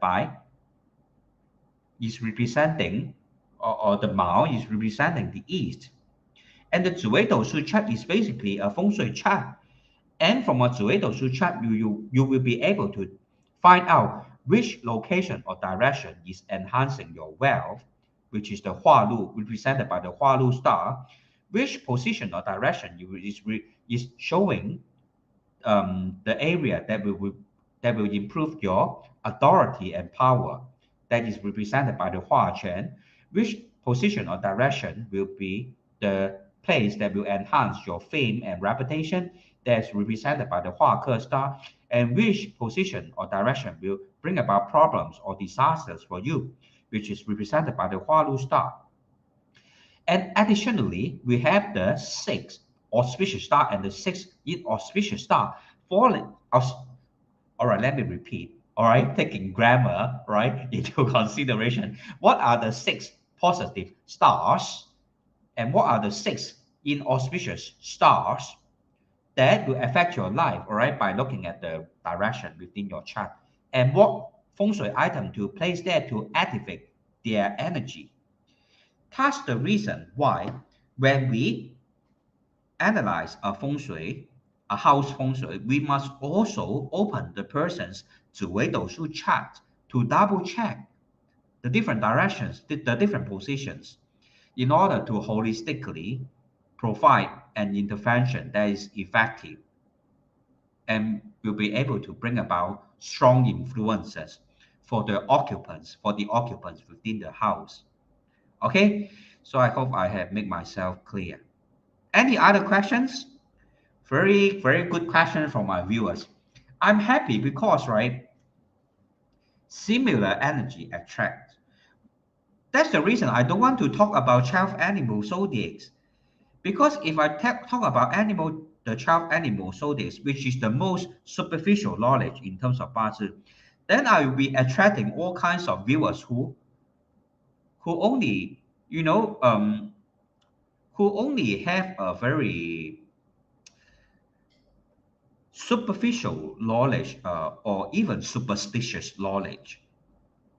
the Mao is representing the east. And the 紫微斗数 chart is basically a feng shui chart. And from a 紫微斗数 chart, you will be able to find out which location or direction is enhancing your wealth, which is the Hua Lu, represented by the Hua Lu star. Which position or direction is showing the area that will improve your authority and power, that is represented by the Hua Quan. Which position or direction will be the place that will enhance your fame and reputation, that's represented by the Hua Ke star, and which position or direction will bring about problems or disasters for you, which is represented by the Hua Lu star. And additionally, we have the 6 auspicious star and the 6 inauspicious star falling. All right, let me repeat. All right, taking grammar right into consideration. What are the 6 positive stars and what are the 6 inauspicious stars that will affect your life? All right, by looking at the direction within your chart and what feng shui item to place there to activate their energy. That's the reason why when we analyze a feng shui, a house feng shui, we must also open the person's 紫微斗数 chart to double check the different directions, the different positions, in order to holistically provide an intervention that is effective and will be able to bring about strong influences for the occupants within the house. Okay, so I hope I have made myself clear. Any other questions? Very good question from my viewers. I'm happy because, right, similar energy attracts. That's the reason I don't want to talk about 12 animal zodiacs. Because if I talk about the 12 animal zodiacs, which is the most superficial knowledge in terms of Bazi, then I will be attracting all kinds of viewers who only, who only have a very superficial knowledge or even superstitious knowledge,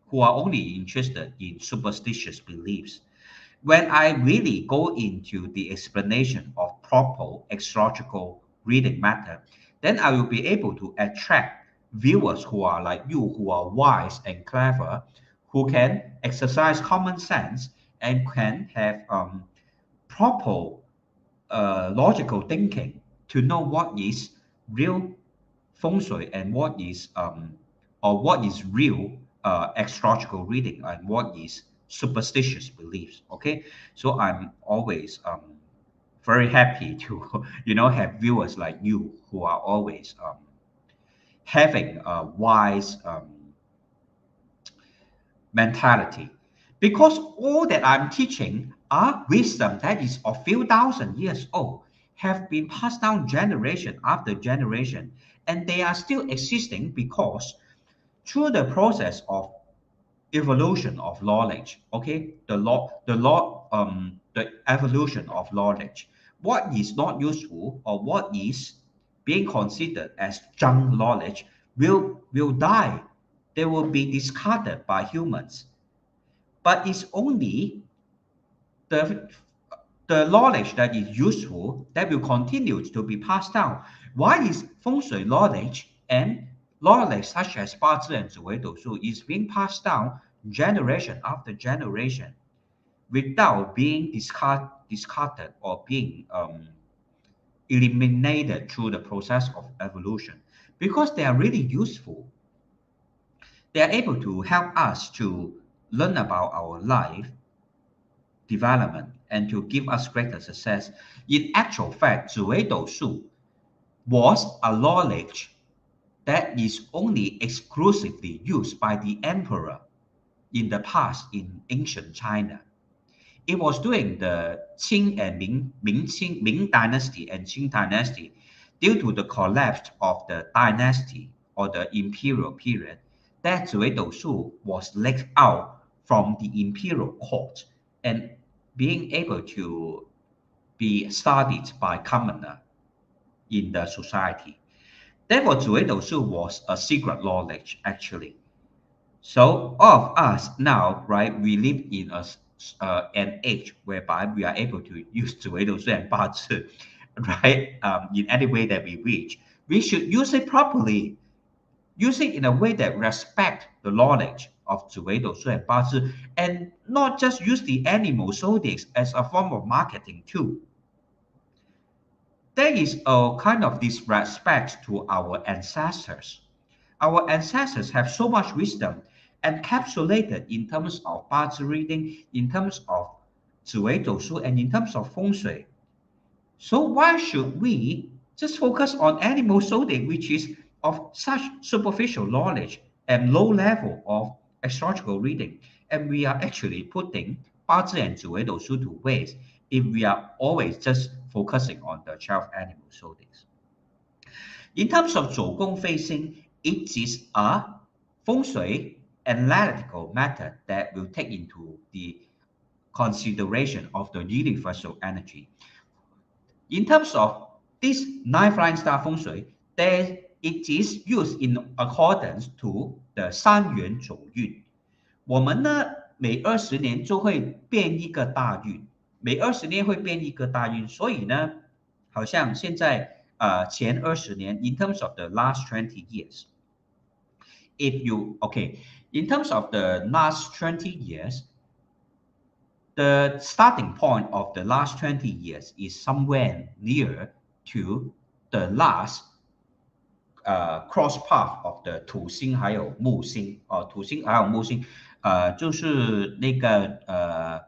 who are only interested in superstitious beliefs. When I really go into the explanation of proper astrological reading method, then I will be able to attract viewers who are like you, who are wise and clever, who can exercise common sense and can have proper logical thinking to know what is real feng shui and what is real astrological reading and what is superstitious beliefs. Okay, so I'm always very happy to have viewers like you who are always having a wise mentality, because all that I'm teaching are wisdom that is of few thousand years old, have been passed down generation after generation, and they are still existing because through the process of evolution of knowledge, okay, the evolution of knowledge, what is not useful or what is being considered as junk knowledge will die. They will be discarded by humans, but it's only the the knowledge that is useful that will continue to be passed down. Why is feng shui knowledge and knowledge such as 八字 and 紫微斗数 is being passed down generation after generation without being discarded or being eliminated through the process of evolution? Because they are really useful. They are able to help us to learn about our life development and to give us greater success. In actual fact, 紫微斗数 was a knowledge that is only exclusively used by the emperor in the past in ancient China. It was during the Qing and Ming dynasty and Qing dynasty, due to the collapse of the dynasty or the imperial period, that 紫微斗数 was let out from the imperial court and being able to be studied by commoner in the society. Therefore, 紫微斗数 was a secret knowledge actually. So all of us now, right, we live in an age whereby we are able to use 紫微斗数 and 八字, right, in any way that we wish. We should use it properly. Use it in a way that respect the knowledge of 紫微斗数 and 八字, and not just use the animal zodiacs as a form of marketing too. There is a kind of disrespect to our ancestors. Our ancestors have so much wisdom encapsulated in terms of 八字 reading, in terms of 紫微斗数, and in terms of feng shui. So why should we just focus on animal zodiac, which is of such superficial knowledge and low level of astrological reading, and we are actually putting 八字and 紫微斗数 to waste if we are always just focusing on the 12 animal zodiacs. In terms of 九宫飞星, it is a feng shui analytical method that will take into the consideration of the universal energy. In terms of this 9 flying star feng shui, it is used in accordance to the 三元九运。我们呢，每20年就会变一个大运，每20年会变一个大运，所以呢，好像现在前20年 in terms of the last 20 years, if you in terms of the last 20 years, the starting point of the last 20 years is somewhere near to the last cross path of the 土星还有木星土星还有木星就是那个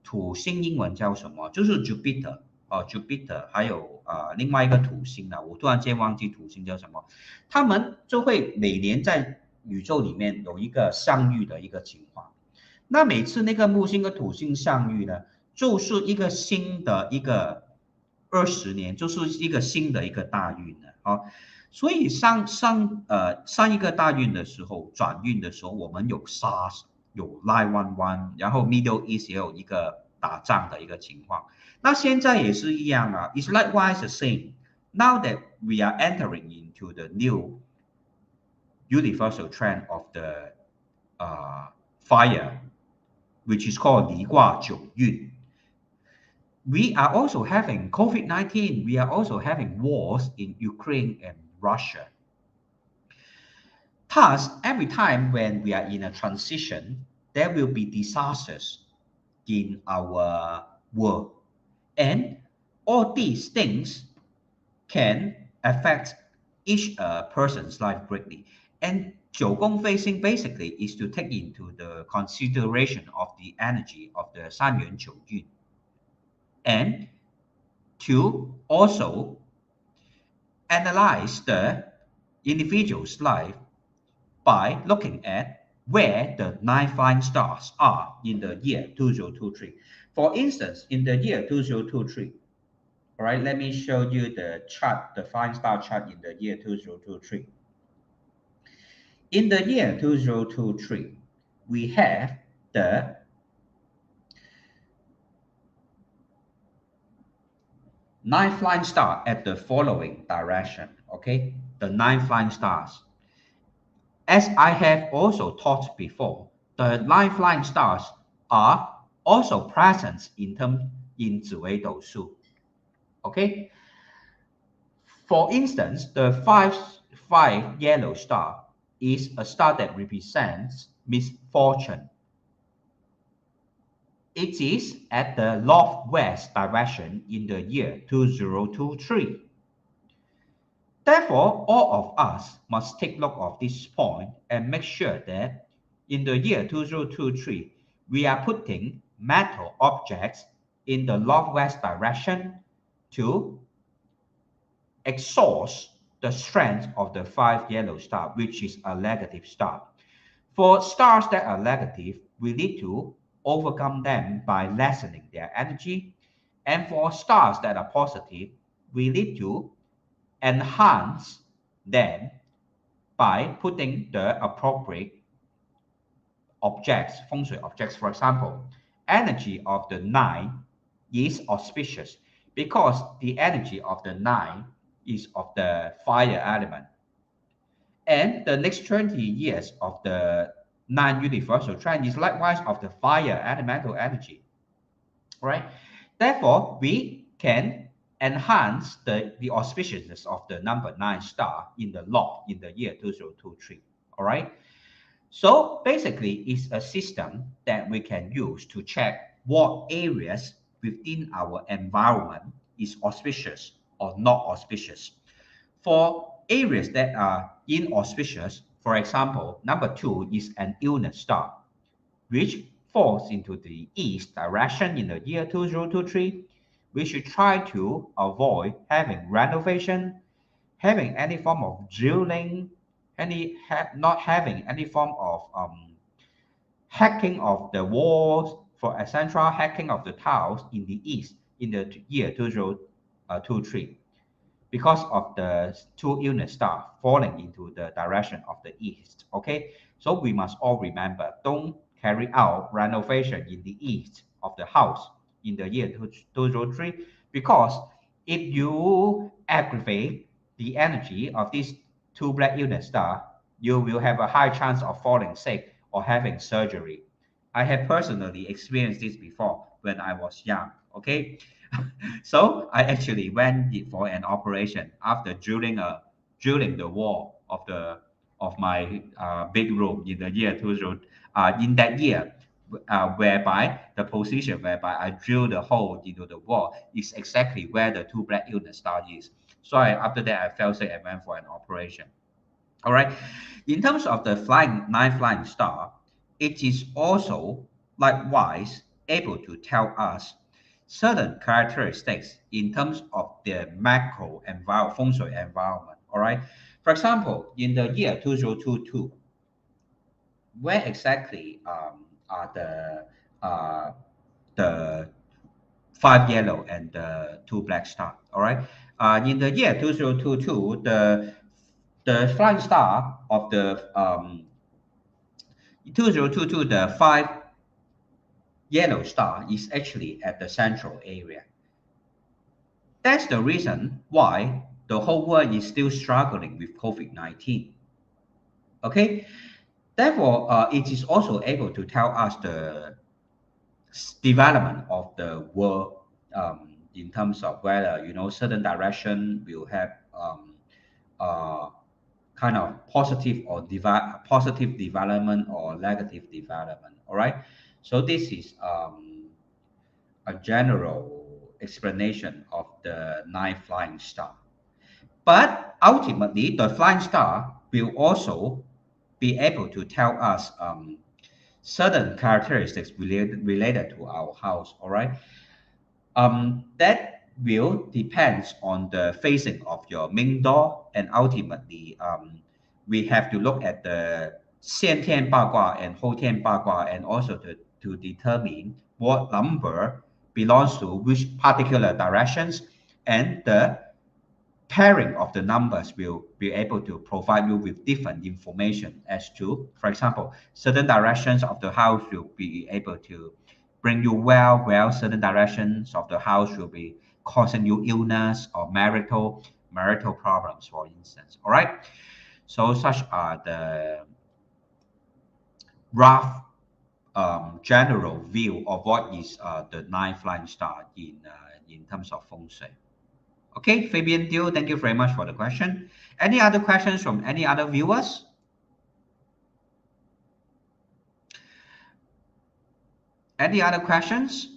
土星英文叫什么？就是 Jupiter Jupiter 还有另外一个土星呢，我突然间忘记土星叫什么。他们就会每年在宇宙里面有一个相遇的一个情况。那每次那个木星跟土星相遇呢，就是一个新的一个20年，就是一个新的一个大运了所以上一个大运的时候，转运的时候，我们有 SARS， 有 911， 然后 Middle East 也有一个打仗的一个情况。那现在也是一样啊 ，It's likewise the same. Now that we are entering into the new universal trend of the fire, which is called 离卦九运. We are also having COVID-19. We are also having wars in Ukraine and Russia. Thus, every time when we are in a transition, there will be disasters in our world. And all these things can affect each person's life greatly. And 九宫飞星 basically is to take into the consideration of the energy of the 三元九运. And to also analyze the individual's life by looking at where the 9 flying stars are in the year 2023. For instance, in the year 2023, all right, let me show you the chart, the flying star chart in the year 2023. In the year 2023, we have the nine flying stars at the following direction, okay? The 9 flying stars. As I have also taught before, the 9 flying stars are also present in 紫微斗数, okay? For instance, the 5 yellow star is a star that represents misfortune. It is at the northwest direction in the year 2023. Therefore, all of us must take note of this point and make sure that in the year 2023, we are putting metal objects in the northwest direction to exhaust the strength of the 5 yellow star, which is a negative star. For stars that are negative, we need to overcome them by lessening their energy. And for stars that are positive, we need to enhance them by putting the appropriate objects, feng shui objects. For example, energy of the 9 is auspicious because the energy of the 9 is of the fire element. And the next 20 years of the 9 universal trend is likewise of the fire elemental energy, right? Therefore, we can enhance the auspiciousness of the number 9 star in the law in the year 2023, all right? So basically, it's a system that we can use to check what areas within our environment is auspicious or not auspicious. For areas that are inauspicious, for example, number 2 is an illness star, which falls into the east direction in the year 2023. We should try to avoid having renovation, having any form of drilling, not having any form of hacking of the walls, for accidental hacking of the tiles in the east in the year 2023 because of the two illness star falling into the direction of the east. Okay, so we must all remember, don't carry out renovation in the east of the house in the year 2003, because if you aggravate the energy of these two black illness star, you will have a high chance of falling sick or having surgery. I have personally experienced this before when I was young. Okay, so I actually went for an operation after drilling the wall of my big room in the year 2000. In that year, whereby the position whereby I drill the hole into the wall is exactly where the two black illness star is. So after that, I fell sick and went for an operation. All right. In terms of the nine flying star, it is also likewise able to tell us certain characteristics in terms of the macro environment, feng shui environment. All right. For example, in the year 2022, where exactly are the five yellow and the two black star? All right. In the year 2022, the flying star of the 2022, the five yellow star is actually at the central area. That's the reason why the whole world is still struggling with COVID-19. Okay, therefore, it is also able to tell us the development of the world in terms of whether certain direction will have uh, kind of positive or positive development or negative development. All right, so this is a general explanation of the nine flying star. But ultimately, the flying star will also be able to tell us certain characteristics related to our house. All right, that will depends on the facing of your main door, and ultimately, we have to look at the 先天八卦 and 后天八卦, and also to determine what number belongs to which particular directions, and the pairing of the numbers will be able to provide you with different information as to, for example, certain directions of the house will be able to bring you well, while certain directions of the house will be causing you illness or marital problems, for instance. All right. So such are the rough general view of what is the nine flying star in terms of feng shui. Okay, Fabian Dio, thank you very much for the question. Any other questions from any other viewers? Any other questions?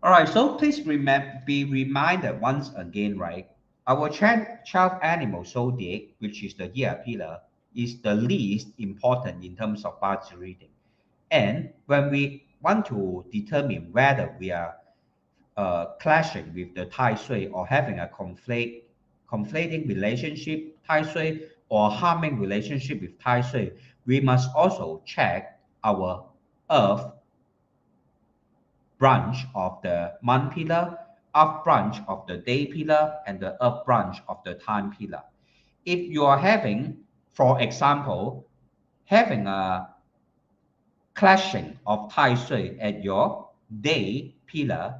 All right, so please be reminded once again, right? Our 12 animal zodiac, which is the year pillar, is the least important in terms of body reading. And when we want to determine whether we are clashing with the Tai Sui or having a conflating relationship Tai Sui or harming relationship with Tai Sui, we must also check our Earth branch of the month pillar, Earth branch of the day pillar, and the Earth branch of the time pillar. If you are having, for example, having a clashing of Tai Sui at your day pillar,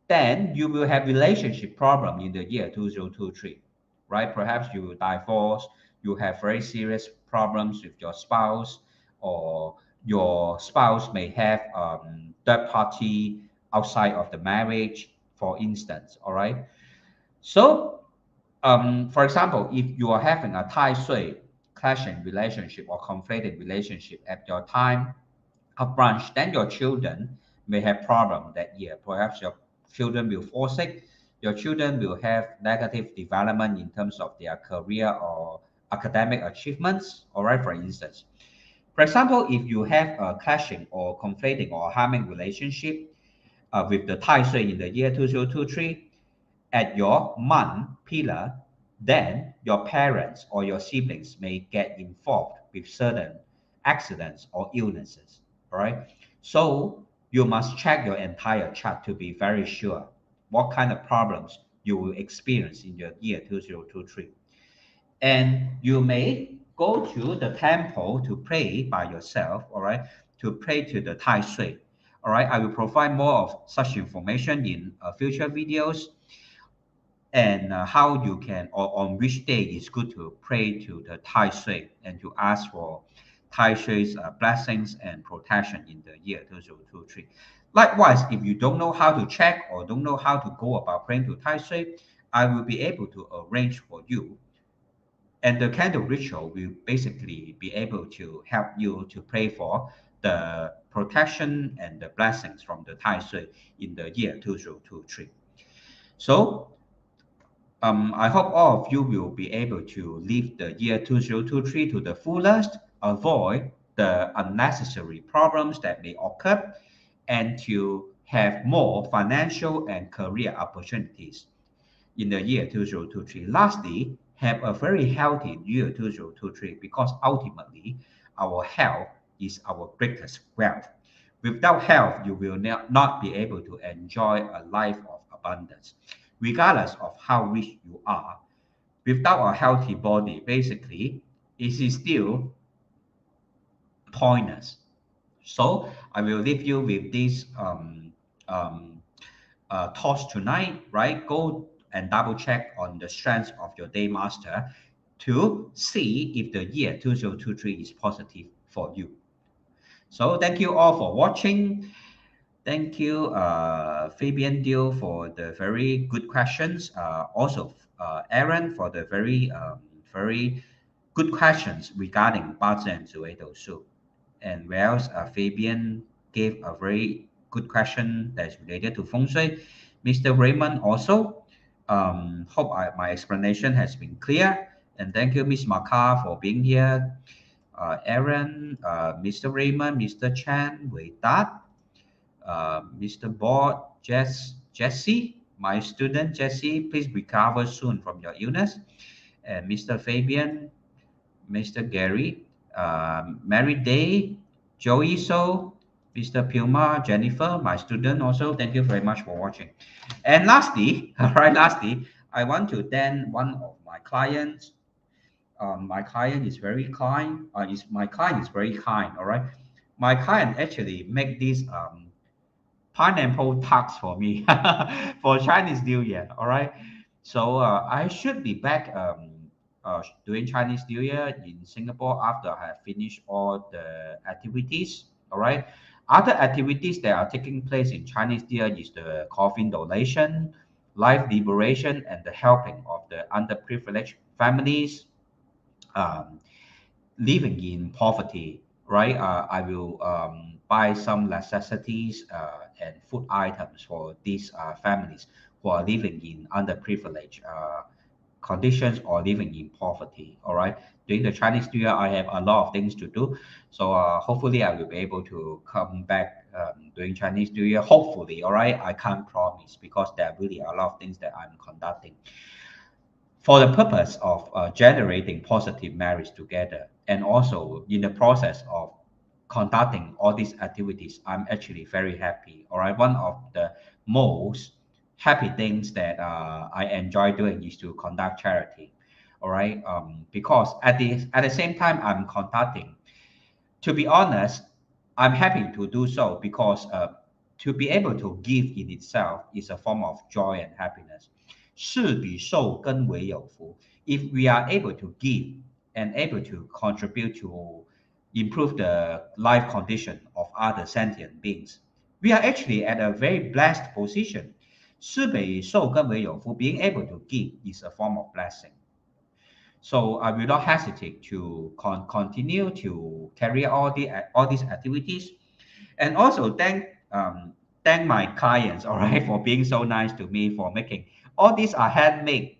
then you will have relationship problem in the year 2023, right? Perhaps you will divorce, you have very serious problems with your spouse, or your spouse may have third party outside of the marriage, for instance. All right. So, for example, if you are having a Tai Sui clashing relationship or conflicted relationship at your time of branch, then your children may have problem that year. Perhaps your children will fall sick. Your children will have negative development in terms of their career or academic achievements. All right, for instance. For example, if you have a clashing or conflicting or harming relationship with the Tai Sui in the year 2023 at your month pillar, then your parents or your siblings may get involved with certain accidents or illnesses. All right. So you must check your entire chart to be very sure what kind of problems you will experience in your year 2023. And you may go to the temple to pray by yourself, all right, to pray to the Tai Sui. All right, I will provide more of such information in future videos, and how you can, or on which day is good to pray to the Tai Sui and to ask for Tai Sui's blessings and protection in the year 2023. Likewise, if you don't know how to check or don't know how to go about praying to Tai Sui, I will be able to arrange for you, and the candle ritual will basically be able to help you to pray for the protection and the blessings from the Tai Sui in the year 2023. So I hope all of you will be able to live the year 2023 to the fullest, avoid the unnecessary problems that may occur, and to have more financial and career opportunities in the year 2023. Lastly, have a very healthy year 2023, because ultimately our health is our greatest wealth. Without health, you will not be able to enjoy a life of abundance. Regardless of how rich you are, without a healthy body, basically, it is still pointless. So I will leave you with this um, thoughts tonight, right? Go and double check on the strengths of your Daymaster to see if the year 2023 is positive for you. So thank you all for watching. Thank you, Fabian Dio, for the very good questions. Also, Aaron, for the very good questions regarding Bazi and Zuedo Su. And whereas Fabian gave a very good question that's related to feng shui. Mr. Raymond also. Hope my explanation has been clear. And thank you, Miss Maka, for being here. Aaron, Mr. Raymond, Mr. Chan, Wei Dat, Mr. Board, Jesse, my student Jesse, please recover soon from your illness. And Mr. Fabian, Mr. Gary, Mary Day, Joey So, Mr. Puma, Jennifer, my student also. Thank you very much for watching. And lastly, all right, lastly, I want to thank one of my clients. My client is very kind. My client is very kind. All right, my client actually make this pineapple tarts for me for Chinese New Year. All right. So I should be back during Chinese New Year in Singapore after I have finished all the activities. All right. Other activities that are taking place in Chinese New Year is the coffin donation, life liberation, and the helping of the underprivileged families um, living in poverty, right? I will buy some necessities and food items for these families who are living in underprivileged conditions or living in poverty. All right. During the Chinese New Year, I have a lot of things to do. So hopefully I will be able to come back during Chinese New Year. Hopefully, all right. I can't promise because there are really a lot of things that I'm conducting for the purpose of generating positive marriage together, and also in the process of conducting all these activities, I'm actually very happy. All right, one of the most happy things that I enjoy doing is to conduct charity. All right, because at the same time I'm conducting, to be honest, I'm happy to do so because to be able to give in itself is a form of joy and happiness. 是比受更为有福. If we are able to give and able to contribute to improve the life condition of other sentient beings, we are actually at a very blessed position. 是比受更为有福, being able to give is a form of blessing. So I will not hesitate to continue to carry all these activities, and also thank my clients, all right, for being so nice to me, for making all these are handmade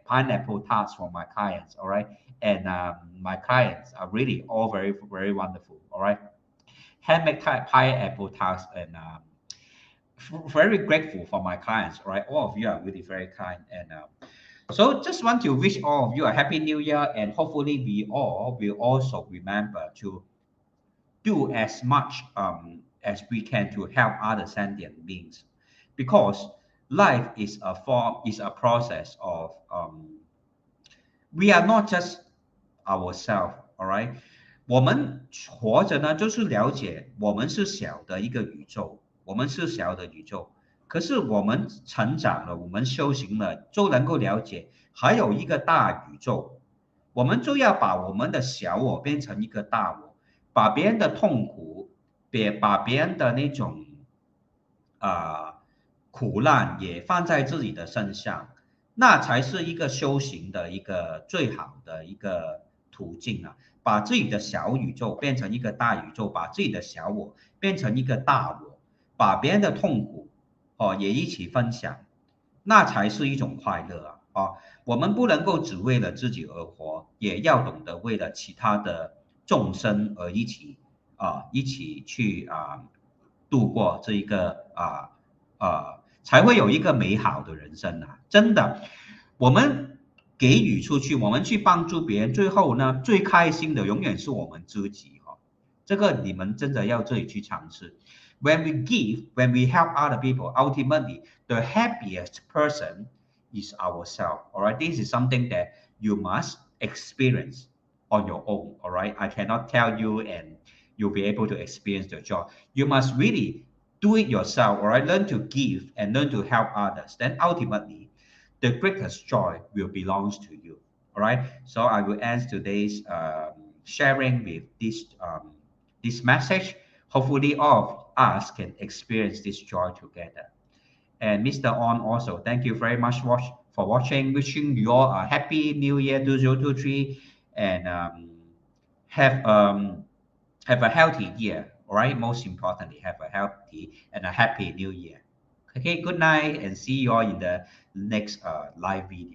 pineapple tarts for my clients, all right, and my clients are really all very wonderful, all right, handmade pineapple tarts, and very grateful for my clients, all right. All of you are really very kind, and so just want to wish all of you a happy new year, and hopefully we all will also remember to do as much as we can to help other sentient beings, because life is a process of we are not just ourselves, all right？ 我们活着呢，就是了解我们是小的一个宇宙，我们是小的宇宙。可是我们成长了，我们修行了，就能够了解还有一个大宇宙。我们就要把我们的小我变成一个大我，把别人的痛苦，把别人的那种苦难也放在自己的身上，那才是一个修行的一个最好的一个途径啊！把自己的小宇宙变成一个大宇宙，把自己的小我变成一个大我，把别人的痛苦也一起分享，那才是一种快乐啊！我们不能够只为了自己而活，也要懂得为了其他的众生而一起去度过这一个才会有一个美好的人生啊！真的，我们给予出去，我们去帮助别人，最后呢，最开心的永远是我们自己这个你们真的要自己去尝试。When we give, when we help other people, ultimately the happiest person is ourselves. All right, this is something that you must experience on your own. All right, I cannot tell you and you'll be able to experience the joy. You must really do it yourself. All right, learn to give and learn to help others. Then ultimately, the greatest joy will belongs to you. All right, so I will end today's sharing with this message. Hopefully, all of us can experience this joy together. And Mr. On also, thank you very much for watching. Wishing you all a happy New Year 2023 and have a healthy year. All right, most importantly, have a healthy and a happy New Year. Okay, good night and see you all in the next live video.